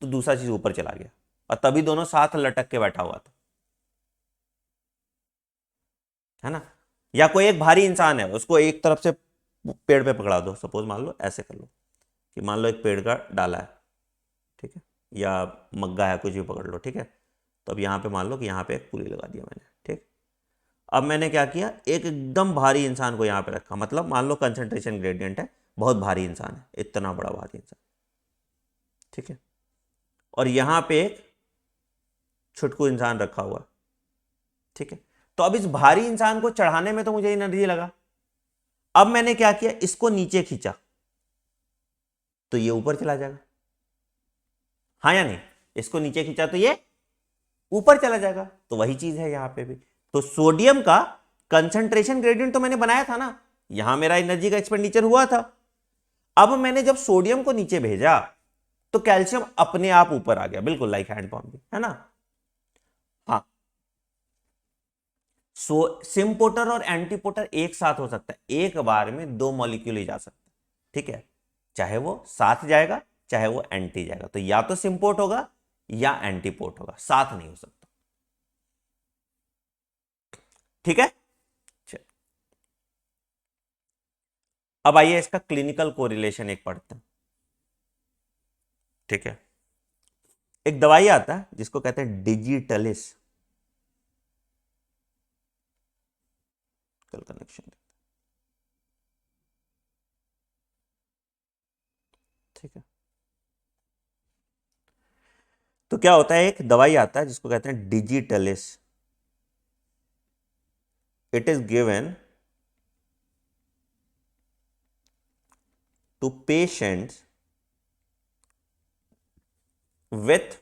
तो दूसरा चीज ऊपर चला गया, और तभी दोनों साथ लटक के बैठा हुआ था, है ना। या कोई एक भारी इंसान है, उसको एक तरफ से पेड़ पे पकड़ा दो, सपोज मान लो ऐसे कर लो, कि मान लो एक पेड़ का डाला है, ठीक है, या मग्गा है, कुछ भी पकड़ लो, ठीक है। तो अब यहाँ पे मान लो कि यहाँ पे एक पुली लगा दिया मैंने, ठीक। अब मैंने क्या किया, एक एकदम भारी इंसान को यहाँ पे रखा, मतलब मान लो कंसंट्रेशन ग्रेडियंट है, बहुत भारी इंसान है, इतना बड़ा भारी इंसान, ठीक है। और यहाँ पे एक छुटकू इंसान रखा हुआ, ठीक है। तो अब इस भारी इंसान को चढ़ाने में तो मुझे एनर्जी लगा। अब मैंने क्या किया, इसको नीचे खींचा तो ये ऊपर चला जाएगा, हाँ या नहीं। इसको नीचे खींचा तो ये ऊपर चला जाएगा। तो वही चीज है यहां पे भी। तो सोडियम का कंसंट्रेशन ग्रेडियंट तो मैंने बनाया था ना, यहां मेरा एनर्जी का एक्सपेंडिचर हुआ था। अब मैंने जब सोडियम को नीचे भेजा तो कैल्शियम अपने आप ऊपर आ गया, बिल्कुल लाइक हैंड पंप भी, है ना। हाँ, सो सिम्पोटर और एंटीपोटर एक साथ हो सकता है, एक बार में दो मॉलिक्यूल ही जा सकते हैं, ठीक है। चाहे वो साथ जाएगा, चाहे वो एंटी जाएगा, तो या तो सिम्पोर्ट होगा या एंटीपोर्ट होगा, साथ नहीं हो सकता, ठीक है। चल, अब आइए इसका क्लिनिकल कोरिलेशन एक पढ़ते हैं, ठीक है। एक दवाई आता है जिसको कहते हैं डिजिटलिस, कल कनेक्शन, ठीक है। तो क्या होता है, एक दवाई आता है जिसको कहते हैं digitalis, it is given to patients with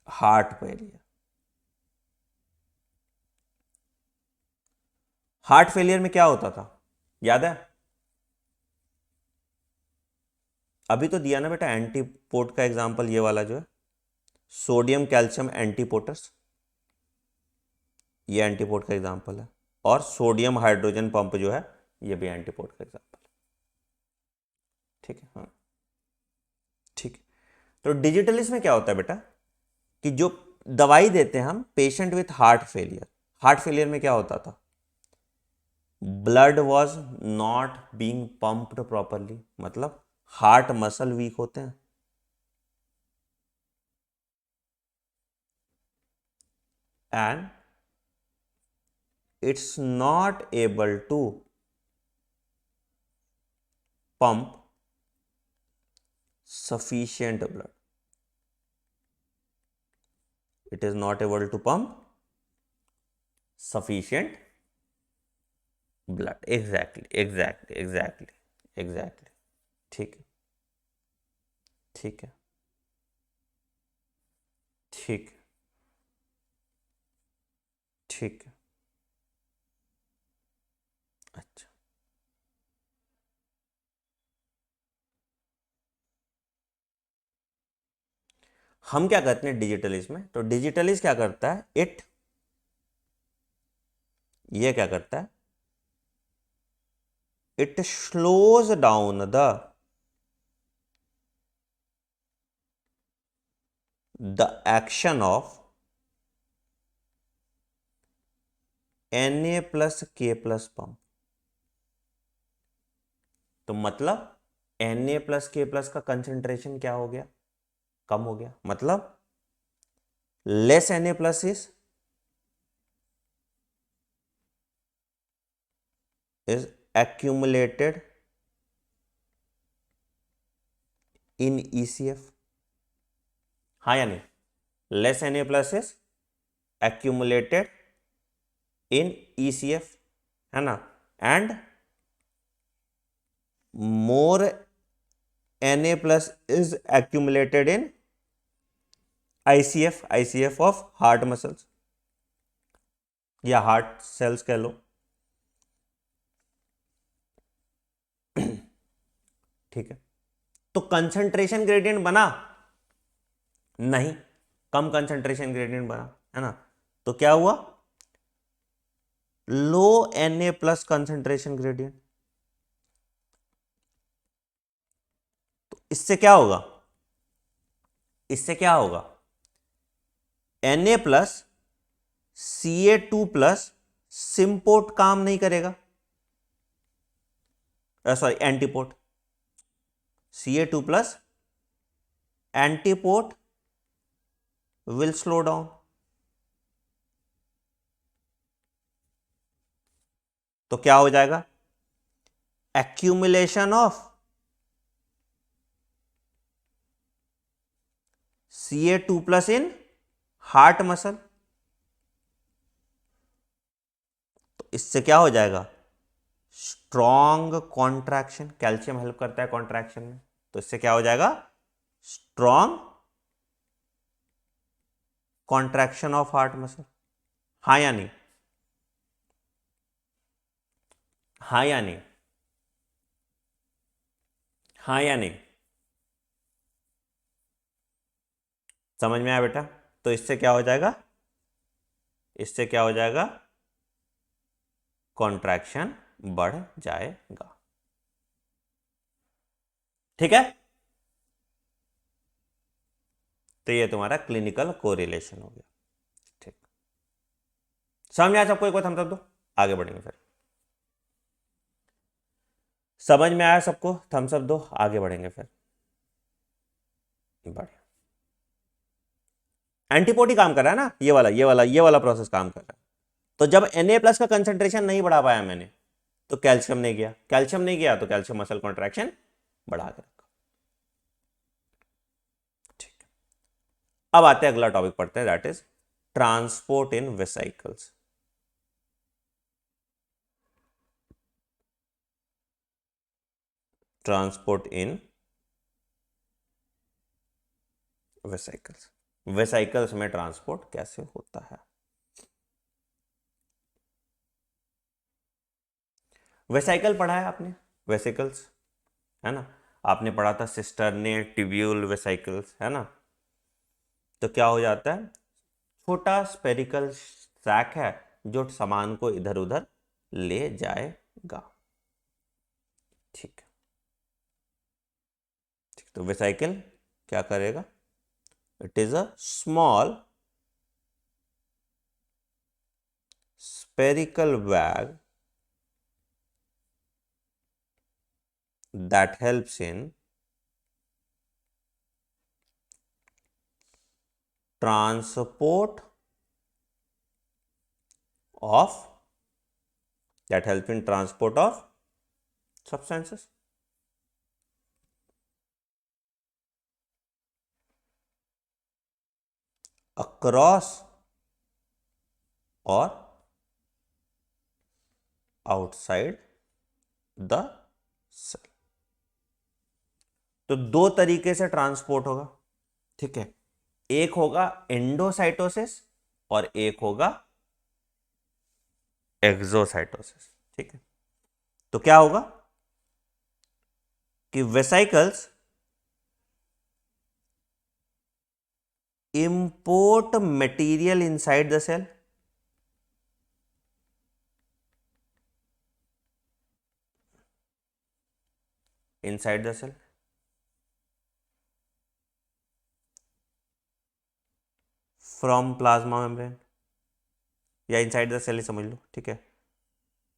heart failure. Heart failure में क्या होता था, याद है? अभी तो दिया ना बेटा एंटीपोट का एग्जांपल, ये वाला जो है सोडियम कैल्शियम एंटीपोटस, ये एंटीपोट का एग्जांपल है। और सोडियम हाइड्रोजन पंप जो है ये भी एंटीपोट का एग्जांपल है। ठीक है, हाँ ठीक है। तो डिजिटलिस्ट में क्या होता है बेटा कि जो दवाई देते हैं हम patient with heart failure, heart failure में क्या होता था, blood was not being pumped properly, मतलब हार्ट मसल वीक होते हैं and it's not able to pump sufficient blood. It is not able to pump sufficient blood. Exactly. ठीक है, ठीक है, ठीक है, ठीक है। अच्छा, हम क्या करते हैं डिजिटलिस्ट में, तो डिजिटलिस्ट क्या करता है, ये क्या करता है, it slows down the action of Na+K+ pump. तो मतलब Na+K+ का कंसेंट्रेशन क्या हो गया, कम हो गया, मतलब less Na+ is accumulated in ECF। हाँ या नहीं, less Na+ is accumulated in ECF, है ना, and more Na+ is accumulated in ICF of heart muscles या हार्ट सेल्स कह लो। ठीक है, तो कंसंट्रेशन ग्रेडियंट बना नहीं, कम कंसंट्रेशन ग्रेडियंट बना, है ना, तो क्या हुआ, लो Na+ कंसंट्रेशन ग्रेडियंट। तो इससे क्या होगा, इससे क्या होगा, Na+ Ca2+ सिंपोर्ट काम नहीं करेगा, sorry antiport, Ca2+ antiport will slow down. तो क्या हो जाएगा, accumulation of Ca2+ in heart muscle. तो इससे क्या हो जाएगा, स्ट्रॉन्ग कॉन्ट्रैक्शन, कैल्शियम हेल्प करता है कॉन्ट्रैक्शन में, तो इससे क्या हो जाएगा, strong contraction of heart muscle. हाँ या नहीं, हाँ या नहीं, हाँ या नहीं, समझ में आया बेटा? तो इससे क्या हो जाएगा, इससे क्या हो जाएगा, कॉन्ट्रैक्शन बढ़ जाएगा। ठीक है, तो ये तुम्हारा क्लिनिकल कोरिलेशन हो गया। ठीक, समझ में आया सबको? एक बार थम्स अप दो, आगे बढ़ेंगे फिर। समझ में आया सबको? थम्स अप दो, आगे बढ़ेंगे फिर। बढ़िया, एंटीबॉडी काम कर रहा है ना, ये वाला प्रोसेस काम कर रहा है। तो जब Na+ का कंसेंट्रेशन नहीं बढ़ा पाया मैंने, तो कैल्शियम नहीं गया, कैल्शियम नहीं गया तो कैल्शियम मसल कॉन्ट्रैक्शन बढ़ा के रखा। ठीक, अब आते हैं अगला टॉपिक पढ़ते हैं, that is transport in vesicles. Transport in vesicles, vesicles में ट्रांसपोर्ट कैसे होता है। वेसाइकल पढ़ा है आपने, वेसिकल्स, है ना, आपने पढ़ा था सिस्टर्ने, ट्यूब्यूल, वेसाइकल्स, है ना। तो क्या हो जाता है, छोटा स्पेरिकल सैक है जो सामान को इधर उधर ले जाएगा। ठीक है, ठीक, तो वेसाइकल क्या करेगा, it is a small spherical bag that helps in transport of substances across or outside the cell। तो दो तरीके से ट्रांसपोर्ट होगा, ठीक है, एक होगा एंडोसाइटोसिस और एक होगा एक्सोसाइटोसिस। ठीक है, तो क्या होगा कि vesicles import material inside the cell, inside the cell, from plasma membrane या इनसाइड द सेल ही समझ लो, ठीक है।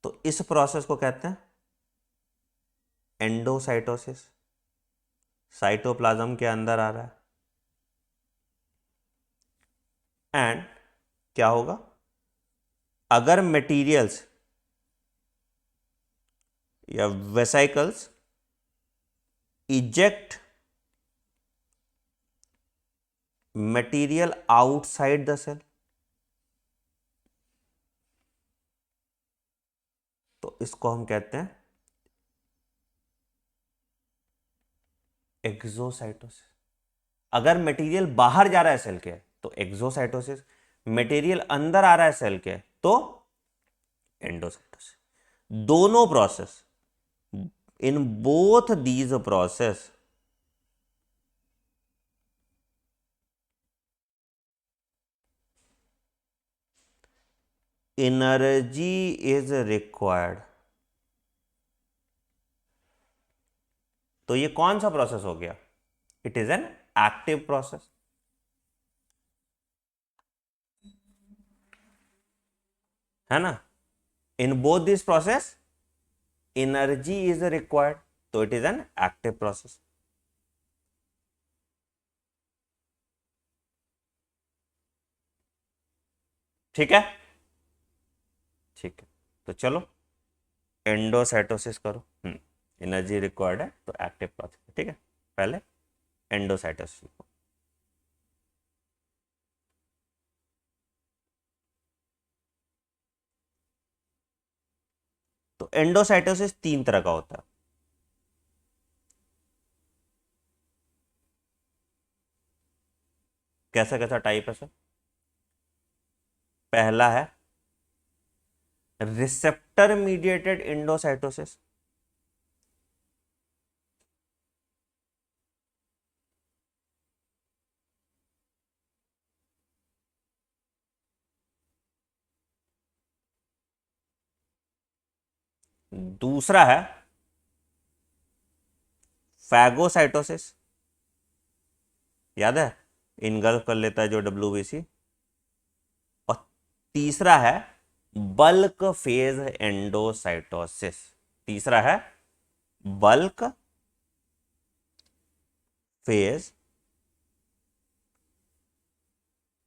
तो इस प्रोसेस को कहते हैं एंडोसाइटोसिस, साइटोप्लाज्म के अंदर आ रहा है। एंड क्या होगा, अगर मटेरियल्स या vesicles eject material outside the cell, तो इसको हम कहते हैं एक्सोसाइटोसिस। अगर मटेरियल बाहर जा रहा है सेल के तो एक्सोसाइटोसिस, मटेरियल अंदर आ रहा है सेल के तो एंडोसाइटोसिस। दोनों process, in both these process energy is required. तो ये कौन सा प्रोसेस हो गया, it is an active process, है ना। In both this process energy is required, तो it is an active process. ठीक है, ठीक है, तो चलो एंडोसाइटोसिस करो। एनर्जी रिक्वायर्ड है तो एक्टिव प्रोसेस, ठीक है, पहले एंडोसाइटोसिस। तो एंडोसाइटोसिस तीन तरह का होता है। कैसा कैसा टाइप है सर, पहला है रिसेप्टर मीडिएटेड एंडोसाइटोसिस, दूसरा है फैगोसाइटोसिस, याद है, इनगल्फ कर लेता है जो डब्ल्यूबीसी। और तीसरा है बल्क फेज एंडोसाइटोसिस, तीसरा है bulk phase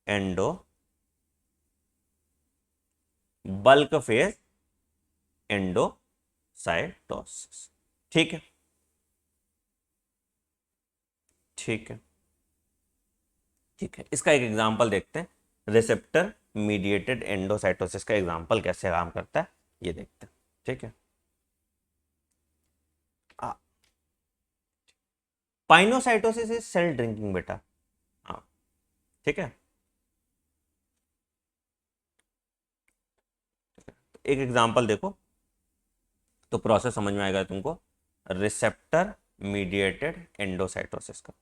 endo bulk phase endocytosis. ठीक है, ठीक है, ठीक है, इसका एक एग्जांपल देखते हैं, रिसेप्टर मीडिएटेड एंडोसाइटोसिस का एग्जांपल कैसे काम करता है ये देखते हैं। ठीक है, पाइनोसाइटोसिस इज सेल ड्रिंकिंग बेटा। हाँ, ठीक है, एक एग्जांपल देखो तो प्रोसेस समझ में आएगा तुमको। रिसेप्टर मीडिएटेड एंडोसाइटोसिस का।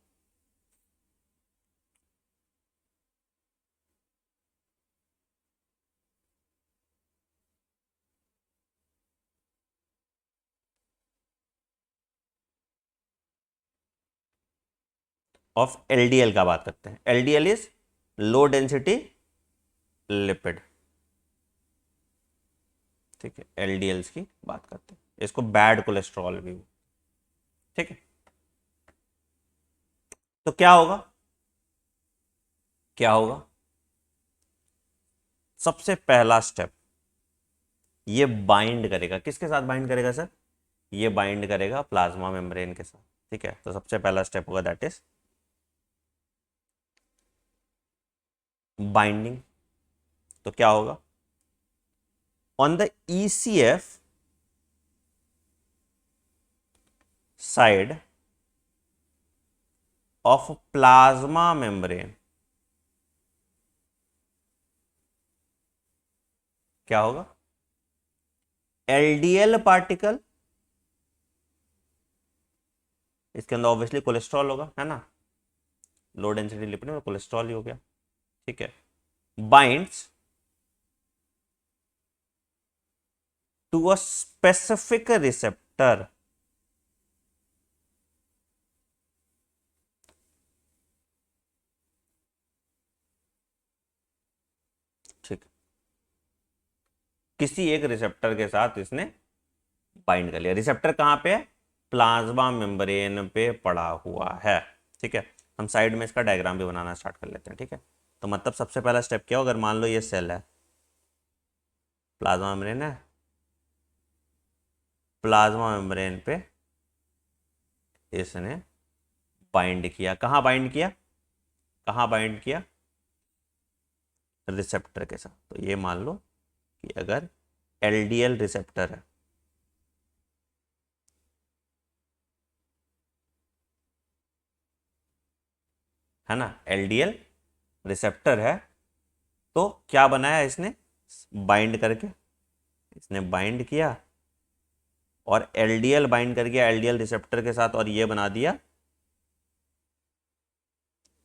ऑफ एलडीएल का बात करते हैं। LDL is low density lipid. ठीक है, एलडीएल्स की बात करते हैं, इसको बैड कोलेस्ट्रॉल भी। ठीक है, तो क्या होगा, क्या होगा, सबसे पहला स्टेप, ये बाइंड करेगा, किसके साथ बाइंड करेगा सर, ये बाइंड करेगा प्लाज्मा मेम्ब्रेन के साथ। ठीक है, तो सबसे पहला स्टेप होगा दैट इज बाइंडिंग। तो क्या होगा, on the ECF side of plasma membrane क्या होगा, एलडीएल पार्टिकल, इसके अंदर ऑब्वियसली कोलेस्ट्रॉल होगा, है ना, लो डेंसिटी लिपिड में कोलेस्ट्रॉल ही हो गया। ठीक है, binds to a specific receptor ठीक, किसी एक रिसेप्टर के साथ इसने बाइंड कर लिया। रिसेप्टर कहां पे है, प्लाज्मा मेम्ब्रेन पे पड़ा हुआ है। ठीक है, हम साइड में इसका डायग्राम भी बनाना स्टार्ट कर लेते हैं। ठीक है, तो मतलब सबसे पहला स्टेप क्या हो, अगर मान लो ये सेल है, प्लाज्मा मेम्ब्रेन है, प्लाज्मा मेम्ब्रेन पे इसने बाइंड किया, कहां बाइंड किया, कहां बाइंड किया, रिसेप्टर के साथ। तो ये मान लो कि अगर एलडीएल रिसेप्टर है ना, एलडीएल रिसेप्टर है, तो क्या बनाया इसने, बाइंड करके, इसने बाइंड किया और एलडीएल बाइंड कर गया एलडीएल रिसेप्टर के साथ, और ये बना दिया,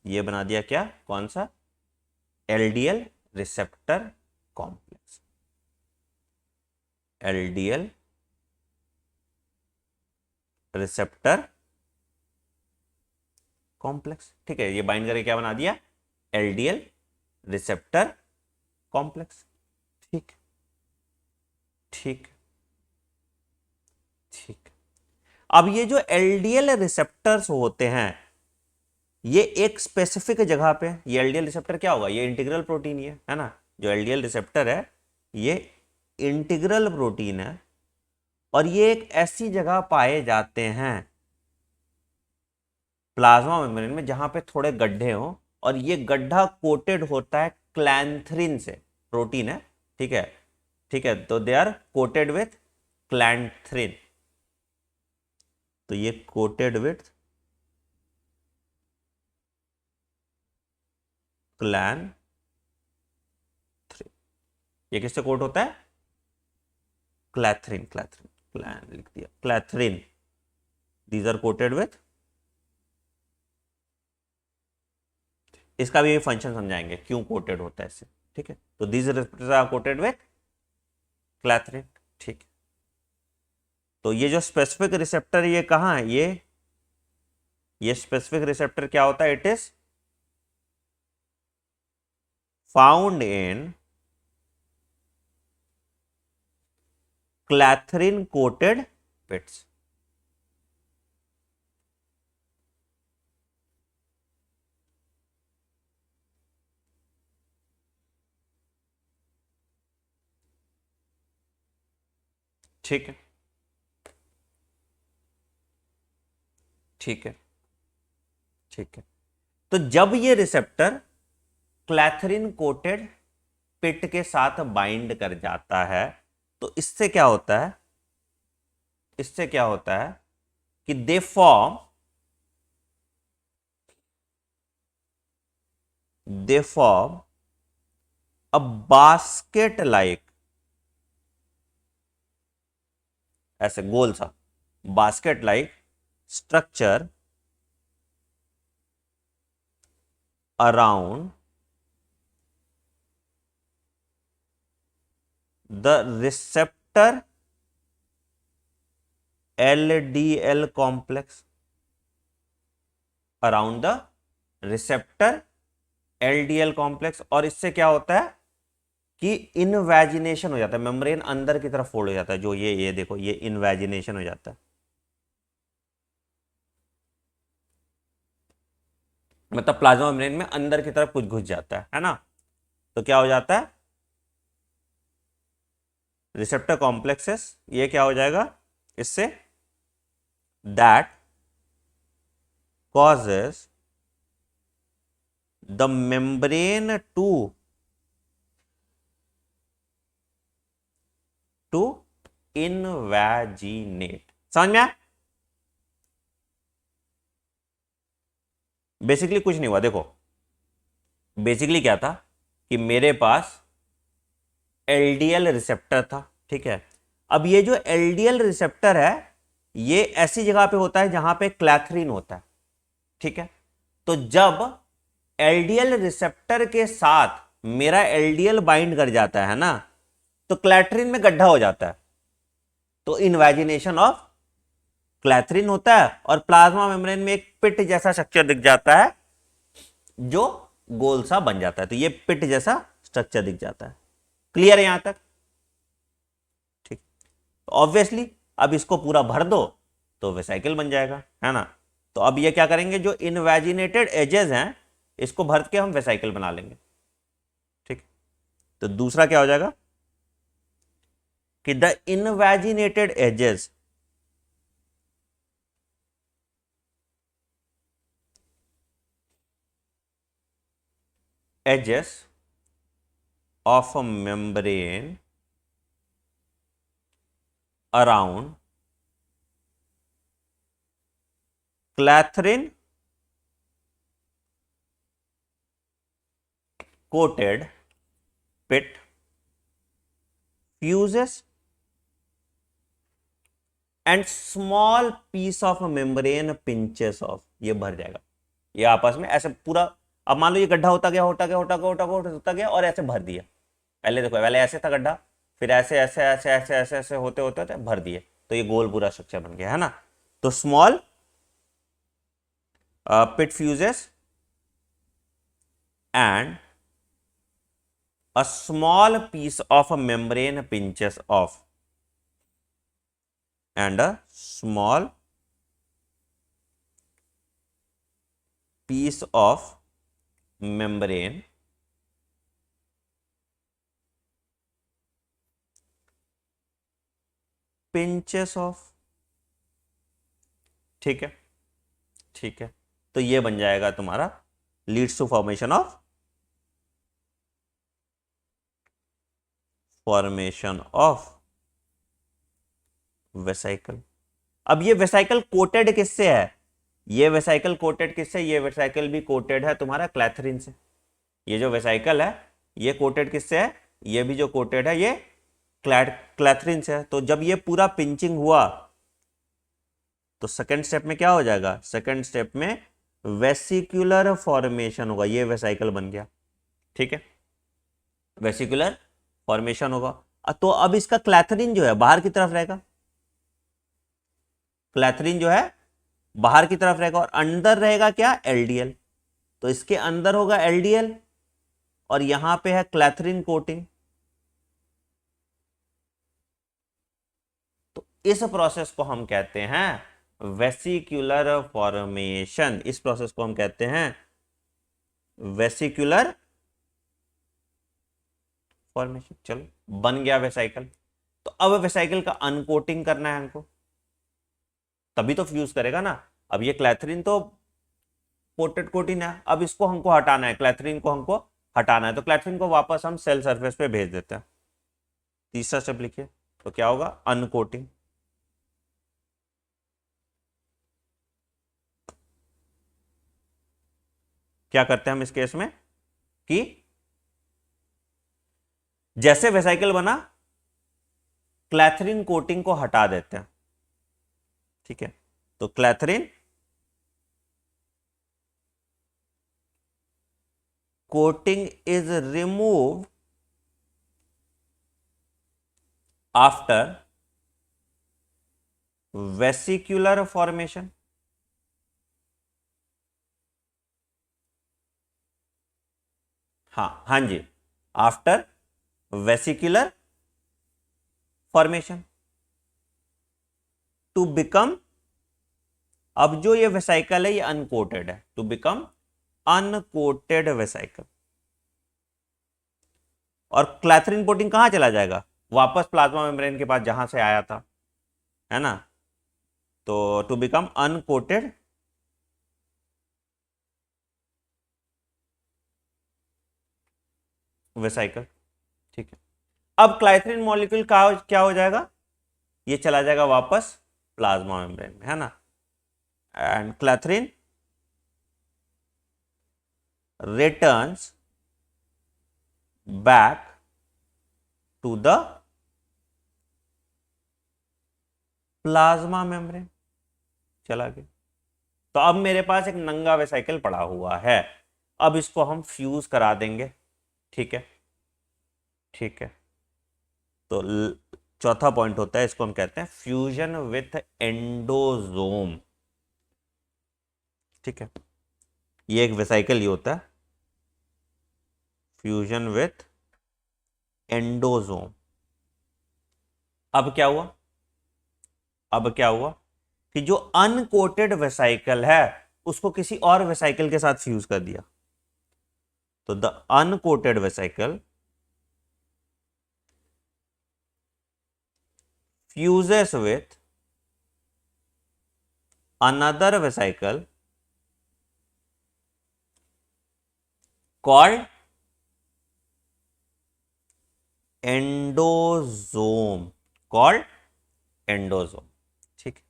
ये बना दिया क्या, कौन सा, LDL receptor complex, LDL receptor complex. ठीक है, ये बाइंड करके क्या बना दिया, एलडीएल रिसेप्टर कॉम्प्लेक्स। ठीक, ठीक, ठीक। अब ये जो एलडीएल रिसेप्टर्स होते हैं, ये एक स्पेसिफिक जगह पे, ये एलडीएल रिसेप्टर क्या होगा, ये इंटीग्रल प्रोटीन ही है ना, जो एलडीएल रिसेप्टर है ये इंटीग्रल प्रोटीन है, और ये एक ऐसी जगह पाए जाते हैं प्लाज्मा मेम्ब्रेन में जहां पे थोड़े गड्ढे हो, और ये गड्ढा कोटेड होता है क्लैंथरिन से, प्रोटीन है। ठीक है, ठीक है, तो दे आर कोटेड विथ क्लैंथरिन, तो ये कोटेड विथ क्लैंथरिन, ये किससे कोट होता है, क्लैथरिन, क्लैथरिन, क्लैन लिख दिया, क्लैथरिन, दीज आर कोटेड विथ, इसका भी फंक्शन समझाएंगे क्यों कोटेड होता है इससे। ठीक है, तो these receptors are coated with clathrin. ठीक, तो ये जो स्पेसिफिक रिसेप्टर ये कहाँ है, ये स्पेसिफिक रिसेप्टर क्या होता है, it is found in clathrin coated pits. ठीक है, ठीक है, ठीक है, तो जब ये रिसेप्टर क्लैथरिन कोटेड पिट के साथ बाइंड कर जाता है, तो इससे क्या होता है, इससे क्या होता है कि they form they form a basket like, ऐसे गोल सा basket like structure around the receptor LDL complex, around the receptor LDL complex. और इससे क्या होता है कि इनवैजिनेशन हो जाता है, मेम्ब्रेन अंदर की तरफ फोल्ड हो जाता है, जो ये देखो ये इनवैजिनेशन हो जाता है, मतलब प्लाज्मा मेम्ब्रेन में अंदर की तरफ कुछ घुस जाता है ना। तो क्या हो जाता है, रिसेप्टर कॉम्प्लेक्सेस, ये क्या हो जाएगा इससे, that causes the membrane to invaginate। समझ में आया? बेसिकली कुछ नहीं हुआ, देखो बेसिकली क्या था कि मेरे पास LDL रिसेप्टर था, ठीक है। अब ये जो LDL रिसेप्टर है ये ऐसी जगह पे होता है जहां पे क्लैथरीन होता है, ठीक है। तो जब LDL रिसेप्टर के साथ मेरा LDL बाइंड कर जाता है ना, तो क्लैथरीन में गड्ढा हो जाता है, तो इनवैजिनेशन ऑफ क्लैथरीन होता है और प्लाज्मा मेम्ब्रेन में एक पिट जैसा स्ट्रक्चर दिख जाता है जो गोल सा बन जाता है। तो ये पिट जैसा स्ट्रक्चर दिख जाता है। क्लियर है यहां तक? ठीक। तो ऑब्वियसली अब इसको पूरा भर दो तो वेसाइकिल बन जाएगा, है ना। तो अब ये क्या करेंगे, जो इनवैजिनेटेड एजेस हैं इसको भर के हम वेसाइकिल बना लेंगे, ठीक। तो दूसरा क्या हो जाएगा कि the invaginated edges of a membrane around clathrin coated pit fuses and small piece of a membrane pinches off। ये भर जाएगा, ये आपस में ऐसे पूरा। अब मान लो ये गड्ढा होता गया होता गया होता गया होता गया होता गया और ऐसे भर दिया। पहले देखो, पहले ऐसे था गड्ढा, फिर ऐसे ऐसे ऐसे ऐसे ऐसे ऐसे होते होते होते भर दिए, तो ये गोल पूरा स्ट्रक्चर बन गया, है ना। तो small pit fuses and a small piece of a membrane pinches off and a small piece of membrane pinches off। ठीक है, ठीक है। तो ये बन जाएगा तुम्हारा leads to formation of vesicle. अब ये वेसाइकल कोटेड किससे है, ये वेसाइकल कोटेड किससे, ये वेसाइकल भी कोटेड है तुम्हारा क्लैथरीन से। ये जो वेसाइकल है ये कोटेड किससे है, ये भी जो कोटेड है ये क्लैथरीन से है। तो जब ये पूरा पिंचिंग हुआ तो सेकंड स्टेप में क्या हो जाएगा, सेकंड स्टेप में वेसिकुलर फॉर्मेशन होगा, ये वेसाइकल बन गया, ठीक है। वेसिकुलर फॉर्मेशन होगा। तो अब इसका क्लैथरीन जो है बाहर की तरफ रहेगा, क्लैथरीन जो है बाहर की तरफ रहेगा और अंदर रहेगा क्या, LDL। तो इसके अंदर होगा LDL और यहां पे है क्लैथरीन कोटिंग। तो इस प्रोसेस को हम कहते हैं वेसिकुलर फॉर्मेशन, इस प्रोसेस को हम कहते हैं वेसिकुलर फॉर्मेशन। चलो बन गया वेसाइकल। तो अब वेसाइकल का अनकोटिंग करना है हमको, तभी तो फ्यूज करेगा ना। अब ये क्लैथरीन तो कोटेड कोटिन है, अब इसको हमको हटाना है, क्लैथरीन को हमको हटाना है। तो क्लैथरीन को वापस हम सेल सरफेस पे भेज देते हैं। तीसरा स्टेप लिखिए, तो क्या होगा, अनकोटिंग। क्या करते हैं हम इस केस में, कि जैसे वेसाइकल बना, क्लैथरीन कोटिंग को हटा देते हैं, ठीक है। तो clathrin coating is removed after vesicular formation. हाँ जी, after vesicular formation to become, अब जो ये वेसाइकल है ये अनकोटेड है, टू बिकम अनकोटेड वेसाइकल। और क्लैथरीन कोटिंग कहां चला जाएगा? वापस प्लाज्मा मेम्ब्रेन के पास जहां से आया था, है ना। तो टू बिकम अनकोटेड वेसाइकल, ठीक है। अब क्लैथरीन मॉलिक्यूल क्या हो जाएगा? ये चला जाएगा वापस प्लाज्मा मेम्ब्रेन में, है ना। And clathrin returns back to the plasma membrane, चला गया। तो अब मेरे पास एक नंगा वेसाइकल पड़ा हुआ है, अब इसको हम फ्यूज करा देंगे, ठीक है, ठीक है। तो चौथा पॉइंट होता है, इसको हम कहते हैं फ्यूजन विथ एंडोजोम, ठीक है। ये एक वेसाइकल ही होता है, फ्यूजन विथ एंडोजोम। अब क्या हुआ? अब क्या हुआ कि जो अनकोटेड वेसाइकल है उसको किसी और वेसाइकल के साथ फ्यूज कर दिया। तो the uncoated vesicle fuses with another vesicle called endosome, called endosome, ठीक है।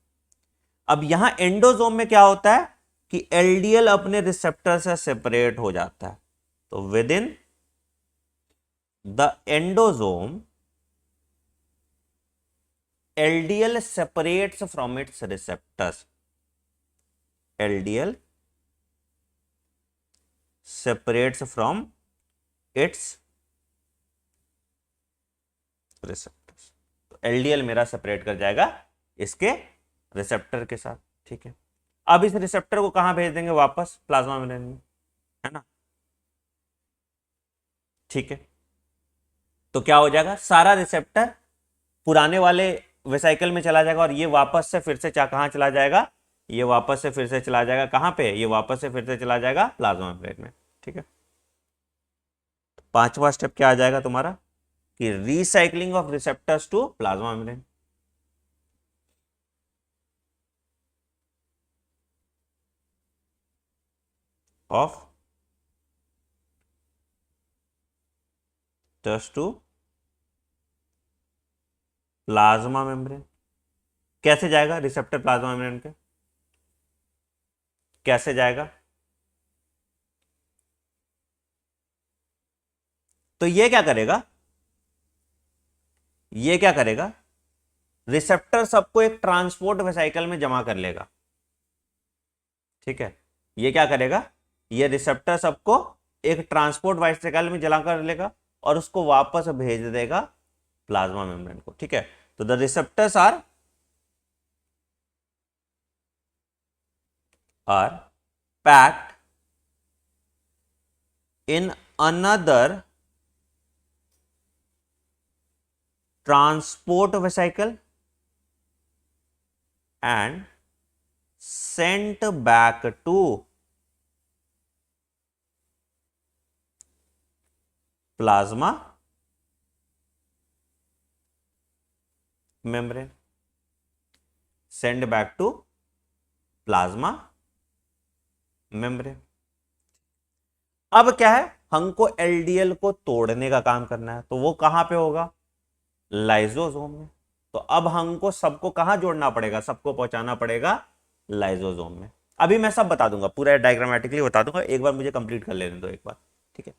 अब यहां एंडोजोम में क्या होता है कि एलडीएल अपने रिसेप्टर से सेपरेट हो जाता है। तो with in the endosome LDL separates from its receptors. LDL separates from its receptors. तो LDL मेरा सेपरेट कर जाएगा इसके रिसेप्टर के साथ, ठीक है। अब इस रिसेप्टर को कहां भेज देंगे? वापस प्लाज्मा मेम्ब्रेन में, है ना, ठीक है। तो क्या हो जाएगा? सारा रिसेप्टर पुराने वाले वेसाइकल में चला जाएगा और ये वापस से फिर से कहां चला जाएगा? ये वापस से फिर से चला जाएगा कहां पे? ये वापस से फिर से चला जाएगा प्लाज्मा मेम्ब्रेन में, ठीक है। पांचवा स्टेप क्या आ जाएगा तुम्हारा कि recycling of receptors to plasma membrane. Of touch to plasma membrane. कैसे जाएगा रिसेप्टर प्लाज्मा मेम्ब्रेन के? कैसे जाएगा? तो ये क्या करेगा? ये क्या करेगा? रिसेप्टर सबको एक ट्रांसपोर्ट वेसाइकल में जमा कर लेगा, ठीक है। ये क्या करेगा? ये रिसेप्टर सबको एक ट्रांसपोर्ट वेसाइकल में जमा कर लेगा और उसको वापस भेज देगा प्लाज्मा मेम्ब्रेन को, ठीक है। तो the receptors are packed in another transport vesicle and sent back to plasma membrane, send back to plasma membrane। अब क्या है? हमको एलडीएल को तोड़ने का काम करना है, तो वो कहां पे होगा? लाइसोसोम में। तो अब हमको सबको कहां जोड़ना पड़ेगा? सबको पहुंचाना पड़ेगा लाइसोसोम में। अभी मैं सब बता दूंगा, पूरा डायग्रामेटिकली बता दूंगा, एक बार मुझे कंप्लीट कर लेने दो एक बार, ठीक है।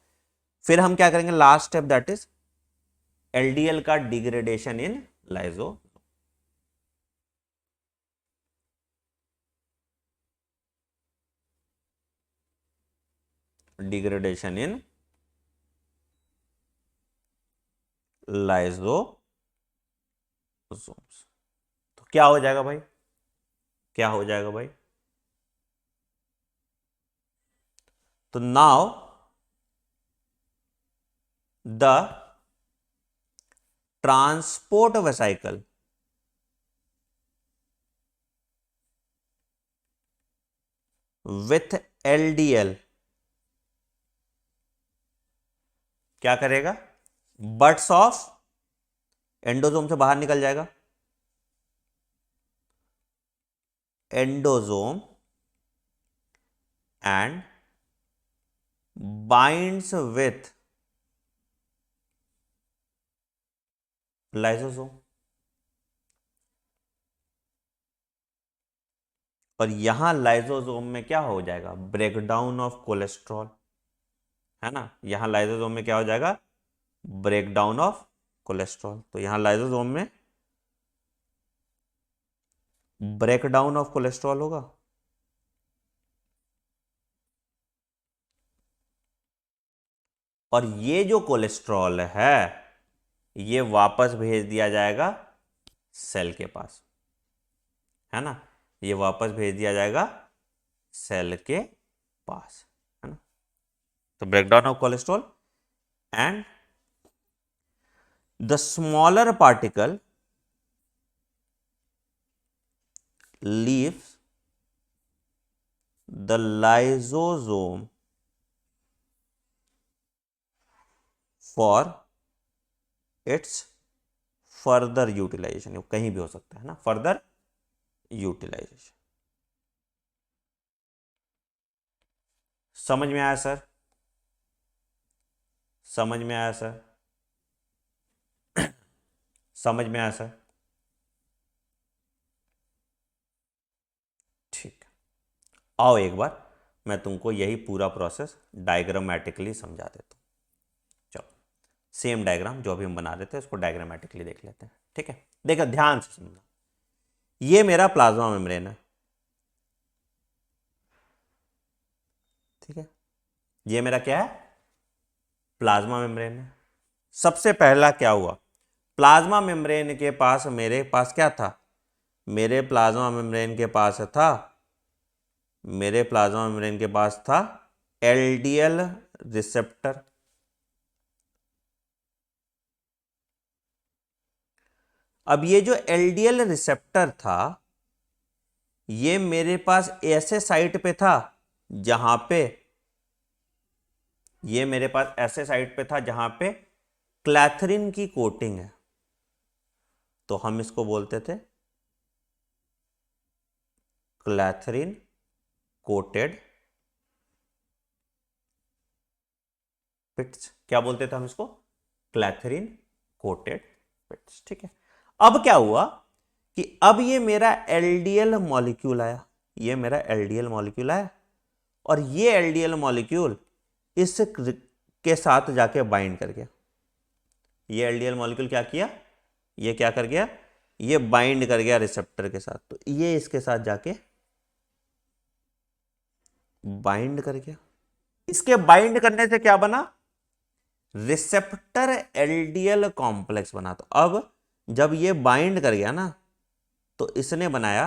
फिर हम क्या करेंगे, last step that is LDL का degradation in lyso, degradation in lysosomes. तो क्या हो जाएगा भाई, क्या हो जाएगा भाई, तो now the transport vesicle with LDL क्या करेगा, बट्स ऑफ एंडोसोम से बाहर निकल जाएगा, endosome and binds with lysosome. और यहां लाइसोसोम में क्या हो जाएगा, ब्रेकडाउन ऑफ कोलेस्ट्रॉल, है ना, यहां लाइसोसोम में क्या हो जाएगा, ब्रेकडाउन ऑफ कोलेस्ट्रॉल। तो यहां लाइसोसोम में ब्रेकडाउन ऑफ कोलेस्ट्रॉल होगा, और ये जो कोलेस्ट्रॉल है ये वापस भेज दिया जाएगा सेल के पास, है ना, ये वापस भेज दिया जाएगा सेल के पास, है ना। तो breakdown of cholesterol and the smaller particle leaves the lysosome for its further utilization, कहीं भी हो सकता है ना, फर्दर यूटिलाइजेशन। समझ में आया सर, समझ में आया सर, समझ में आया सर, ठीक। आओ एक बार मैं तुमको यही पूरा प्रोसेस डायग्रामेटिकली समझा देता हूँ। चलो सेम डायग्राम जो अभी हम बना रहे थे उसको डायग्रामेटिकली देख लेते हैं, ठीक है। देखो ध्यान से समझना, ये मेरा प्लाज्मा मेम्ब्रेन है, ठीक है, ये मेरा क्या है, प्लाज्मा मेम्ब्रेन है। सबसे पहला क्या हुआ, प्लाज्मा मेम्ब्रेन के पास मेरे पास क्या था, मेरे प्लाज्मा मेम्ब्रेन के पास था, मेरे प्लाज्मा मेम्ब्रेन के पास था एलडीएल रिसेप्टर। अब ये जो एलडीएल रिसेप्टर था ये मेरे पास ऐसे साइट पे था जहां पे, ये मेरे पास ऐसे साइट पे था जहां पे क्लैथरिन की कोटिंग है, तो हम इसको बोलते थे क्लैथरिन कोटेड पिट्स। क्या बोलते थे हम इसको, क्लैथरिन कोटेड पिट्स, ठीक है। अब क्या हुआ कि अब ये मेरा एलडीएल मॉलिक्यूल आया, ये मेरा एलडीएल मॉलिक्यूल आया, और ये एलडीएल मॉलिक्यूल इस के साथ जाके बाइंड कर गया। ये एलडीएल मॉलिक्यूल क्या किया, ये क्या कर गया, ये बाइंड कर गया रिसेप्टर के साथ, तो ये इसके साथ जाके बाइंड कर गया। इसके बाइंड करने से क्या बना, रिसेप्टर एलडीएल कॉम्प्लेक्स बना। तो अब जब ये बाइंड कर गया ना तो इसने बनाया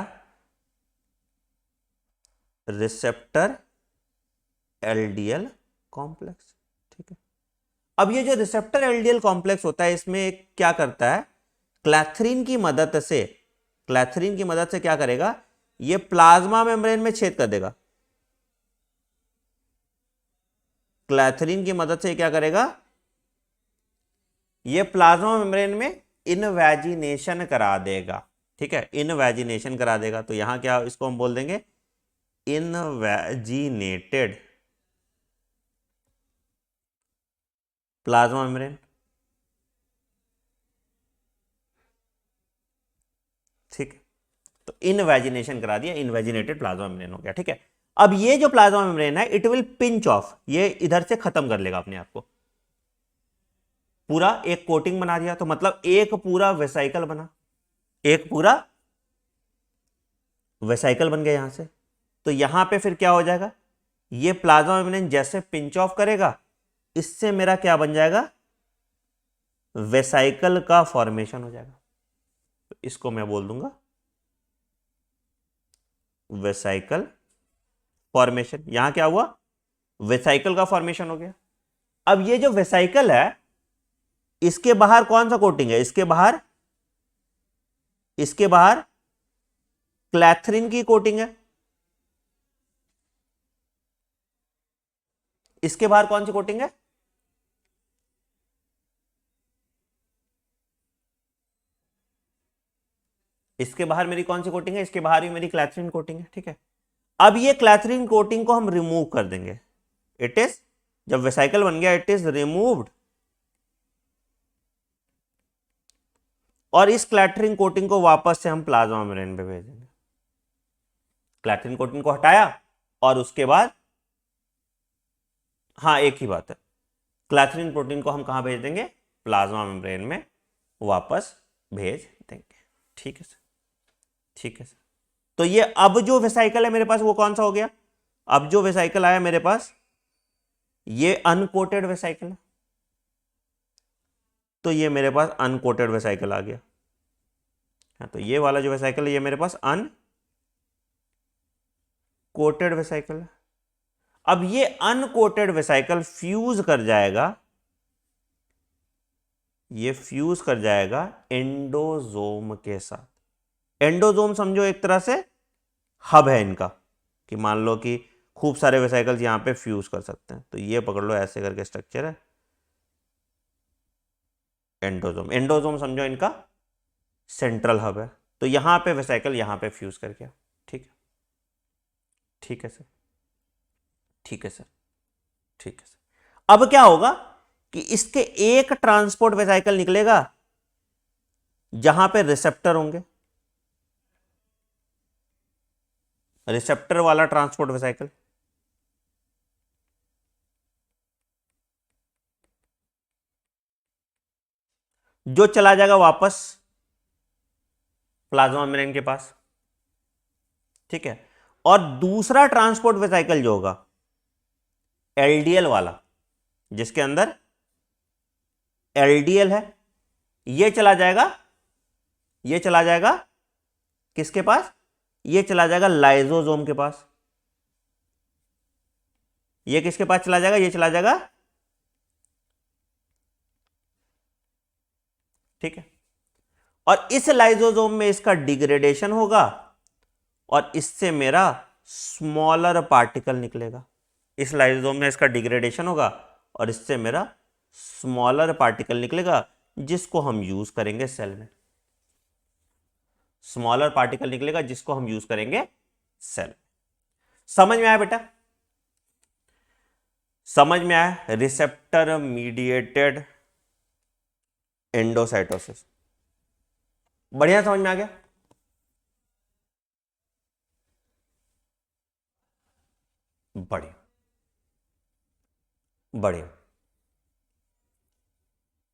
रिसेप्टर एलडीएल कॉम्प्लेक्स, ठीक है। अब ये जो रिसेप्टर एलडीएल कॉम्प्लेक्स होता है इसमें क्या करता है, क्लैथरीन की मदद से, क्लैथरीन की मदद से क्या करेगा, ये प्लाज्मा मेम्ब्रेन में छेद कर देगा, क्लैथरीन की मदद से क्या करेगा, ये प्लाज्मा मेम्ब्रेन में इनवैजिनेशन करा देगा, ठीक है, इनवैजिनेशन करा देगा। तो यहां क्या, इसको हम बोल देंगे इनवैजिनेटेड प्लाज्मा मेम्ब्रेन, ठीक है। तो इनवैजिनेशन करा दिया, इनवैजिनेटेड प्लाज्मा मेम्ब्रेन हो गया, ठीक है। अब ये जो प्लाज्मा मेम्ब्रेन है इट विल पिंच ऑफ, ये इधर से खत्म कर लेगा अपने आप को, पूरा एक कोटिंग बना दिया, तो मतलब एक पूरा वेसाइकल बना, एक पूरा वेसाइकल बन गया यहां से। तो यहां पे फिर क्या हो जाएगा, ये प्लाज्मा मेम्ब्रेन जैसे पिंच ऑफ करेगा, इससे मेरा क्या बन जाएगा, वेसाइकल का फॉर्मेशन हो जाएगा। तो इसको मैं बोल दूंगा वेसाइकल फॉर्मेशन। यहां क्या हुआ, वेसाइकल का फॉर्मेशन हो गया। अब ये जो वेसाइकल है, इसके बाहर कौन सा कोटिंग है, इसके बाहर क्लैथरिन की कोटिंग है। इसके बाहर कौन सी कोटिंग है, इसके बाहर मेरी कौन सी कोटिंग है, इसके बाहर भी मेरी क्लैथरिन कोटिंग है। ठीक है, अब ये क्लैथरिन कोटिंग को हम रिमूव कर देंगे। इट इज, जब वेसाइकल बन गया, इट इज रिमूव्ड, और इस क्लैथरिन कोटिंग को वापस से हम प्लाज्मा मेम्ब्रेन पे भेज देंगे। क्लैथरिन कोटिंग को हटाया और उसके बाद, हाँ एक ही बात है, क्लैथरिन प्रोटीन को हम कहां भेज देंगे, प्लाज्मा मेम्ब्रेन में वापस भेज देंगे। ठीक है सर, ठीक है सर। तो ये अब जो वेसाइकल है मेरे पास वो कौन सा हो गया, अब जो वेसाइकल आया मेरे पास ये अनकोटेड वेसाइकल है। तो ये मेरे पास अनकोटेड वेसाइकल आ गया। हाँ, तो ये वाला जो वेसाइकल है ये मेरे पास अनकोटेड वेसाइकल है। अब ये अनकोटेड वेसाइकल फ्यूज कर जाएगा, ये फ्यूज कर जाएगा एंडोजोम के साथ। एंडोजोम समझो एक तरह से हब है इनका, कि मान लो कि खूब सारे वेसाइकल्स यहां पे फ्यूज कर सकते हैं। तो ये पकड़ लो, ऐसे करके स्ट्रक्चर है एंडोजोम। एंडोजोम समझो इनका सेंट्रल हब है। तो यहां पे वेसाइकल यहां पे फ्यूज कर गया। ठीक है, ठीक है सर, ठीक है सर, ठीक है सर। अब क्या होगा कि इसके एक ट्रांसपोर्ट वेसाइकल निकलेगा जहां पे रिसेप्टर होंगे, रिसेप्टर वाला ट्रांसपोर्ट वेसाइकल, जो चला जाएगा वापस प्लाज्मा मेम्ब्रेन के पास। ठीक है, और दूसरा ट्रांसपोर्ट वेसाइकल जो होगा एलडीएल वाला, जिसके अंदर एलडीएल है, ये चला जाएगा, ये चला जाएगा किसके पास, ये चला जाएगा लाइजोसोम के पास। ये किसके पास चला जाएगा, ये चला जाएगा, ठीक है, और इस लाइजोसोम में इसका डिग्रेडेशन होगा और इससे मेरा स्मॉलर पार्टिकल निकलेगा। इस लाइजोसोम में इसका डिग्रेडेशन होगा और इससे मेरा स्मॉलर पार्टिकल निकलेगा, जिसको हम यूज करेंगे सेल में। स्मॉलर पार्टिकल निकलेगा जिसको हम यूज करेंगे सेल। समझ में आया बेटा, समझ में आया, रिसेप्टर मीडिएटेड एंडोसाइटोसिस, बढ़िया समझ में आ गया। बढ़िया, बढ़िया,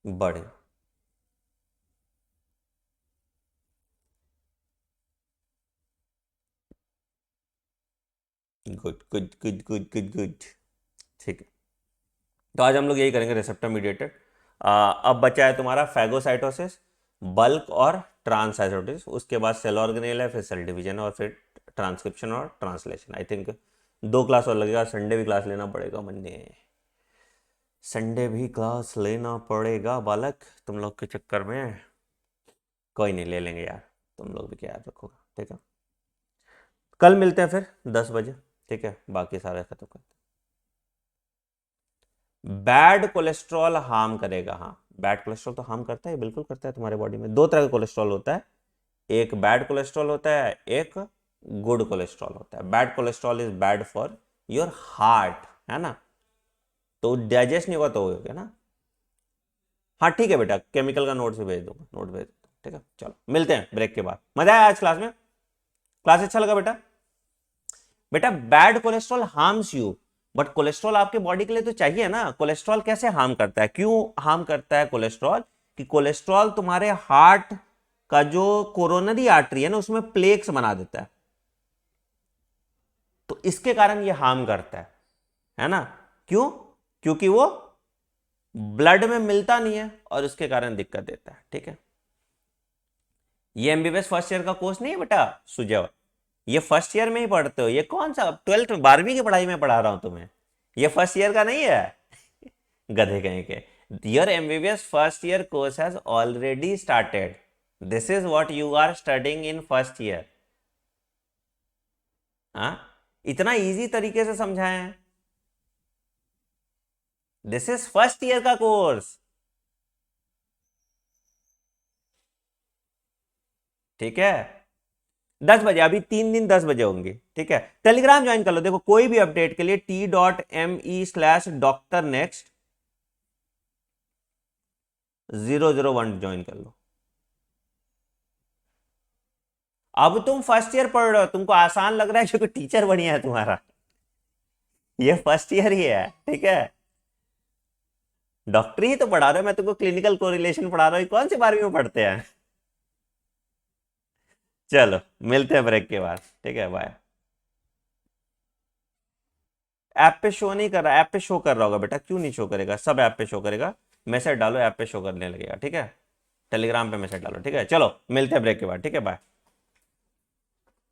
बढ़िया, good good good good good good. ठीक है, तो आज हम लोग यही करेंगे, रिसेप्टर मीडिएटेड। अब बचा है तुम्हारा फैगोसाइटोसिस, बल्क और ट्रांससाइटोसिस, उसके बाद सेल ऑर्गेनेल है, फिर सेल डिवीजन और फिर ट्रांसक्रिप्शन और ट्रांसलेशन। आई थिंक 2 क्लास और लगेगा, संडे भी क्लास लेना पड़ेगा, मंडे संडे भी क्लास लेना पड़ेगा बालक, तुम लोग के चक्कर में। कोई नहीं, ले लेंगे यार, तुम लोग भी क्या याद रखोगे। ठीक है, कल मिलते हैं फिर 10 बजे। ठीक है, बाकी सारे खत्म करते हैं। बैड कोलेस्ट्रॉल हार्म करेगा, हाँ बैड कोलेस्ट्रॉल तो हार्म करता है, बिल्कुल करता है। तुम्हारे बॉडी में 2 तरह का कोलेस्ट्रॉल होता है, एक बैड कोलेस्ट्रॉल होता है, एक गुड कोलेस्ट्रॉल होता है। Bad cholesterol is bad for your heart, है ना, तो डाइजेस्ट नहीं होगा तो हो गया ना। हाँ ठीक है बेटा, केमिकल का नोट्स भी भेज दूंगा, नोट भेज दूंगा। ठीक है, चलो मिलते हैं ब्रेक के बाद। मजा आया आज क्लास में, क्लास अच्छा लगा बेटा? बेटा bad cholesterol harms you, but cholesterol आपके बॉडी के लिए तो चाहिए ना। कोलेस्ट्रॉल कैसे हार्म करता है, क्यों हार्म करता है कोलेस्ट्रॉल? कि कोलेस्ट्रॉल तुम्हारे हार्ट का जो कोरोनरी आर्टरी है ना उसमें प्लेक्स बना देता है, तो इसके कारण ये हार्म करता है ना। क्यों? क्योंकि वो ब्लड में मिलता नहीं है और उसके कारण दिक्कत देता है। ठीक है, ये एमबीबीएस फर्स्ट ईयर का कोर्स नहीं है बेटा सुजय, ये फर्स्ट ईयर में ही पढ़ते हो। ये कौन सा 12th में 12वीं की पढ़ाई में पढ़ा रहा हूं तुम्हें, ये फर्स्ट ईयर का नहीं है। गधे कहीं के। Your MBBS first year course has already started, this is what you are studying in first year. हाँ, इतना इजी तरीके से समझाए हैं। दिस इज फर्स्ट ईयर का कोर्स। ठीक है, 10 बजे, अभी 3 दिन 10 बजे होंगे। ठीक है, टेलीग्राम ज्वाइन कर लो। देखो कोई भी अपडेट के लिए t.me/drnext001 ज्वाइन कर लो। अब तुम फर्स्ट ईयर पढ़ रहे हो, तुमको आसान लग रहा है क्योंकि टीचर बढ़िया है तुम्हारा। ये फर्स्ट ईयर ही है। ठीक है, डॉक्टरी ही तो पढ़ा रहे हो, मैं तुमको क्लिनिकल कोरिलेशन पढ़ा रहा हूँ, कौन सी 12वीं में पढ़ते हैं। चलो मिलते हैं ब्रेक के बाद। ठीक है, बाय। ऐप पे शो नहीं कर रहा, ऐप पे शो कर रहा होगा बेटा, क्यों नहीं शो करेगा, सब ऐप पे शो करेगा। मैसेज डालो, ऐप पे शो करने लगेगा। ठीक है, टेलीग्राम पे मैसेज डालो। ठीक है, चलो मिलते हैं ब्रेक के बाद। ठीक है, बाय।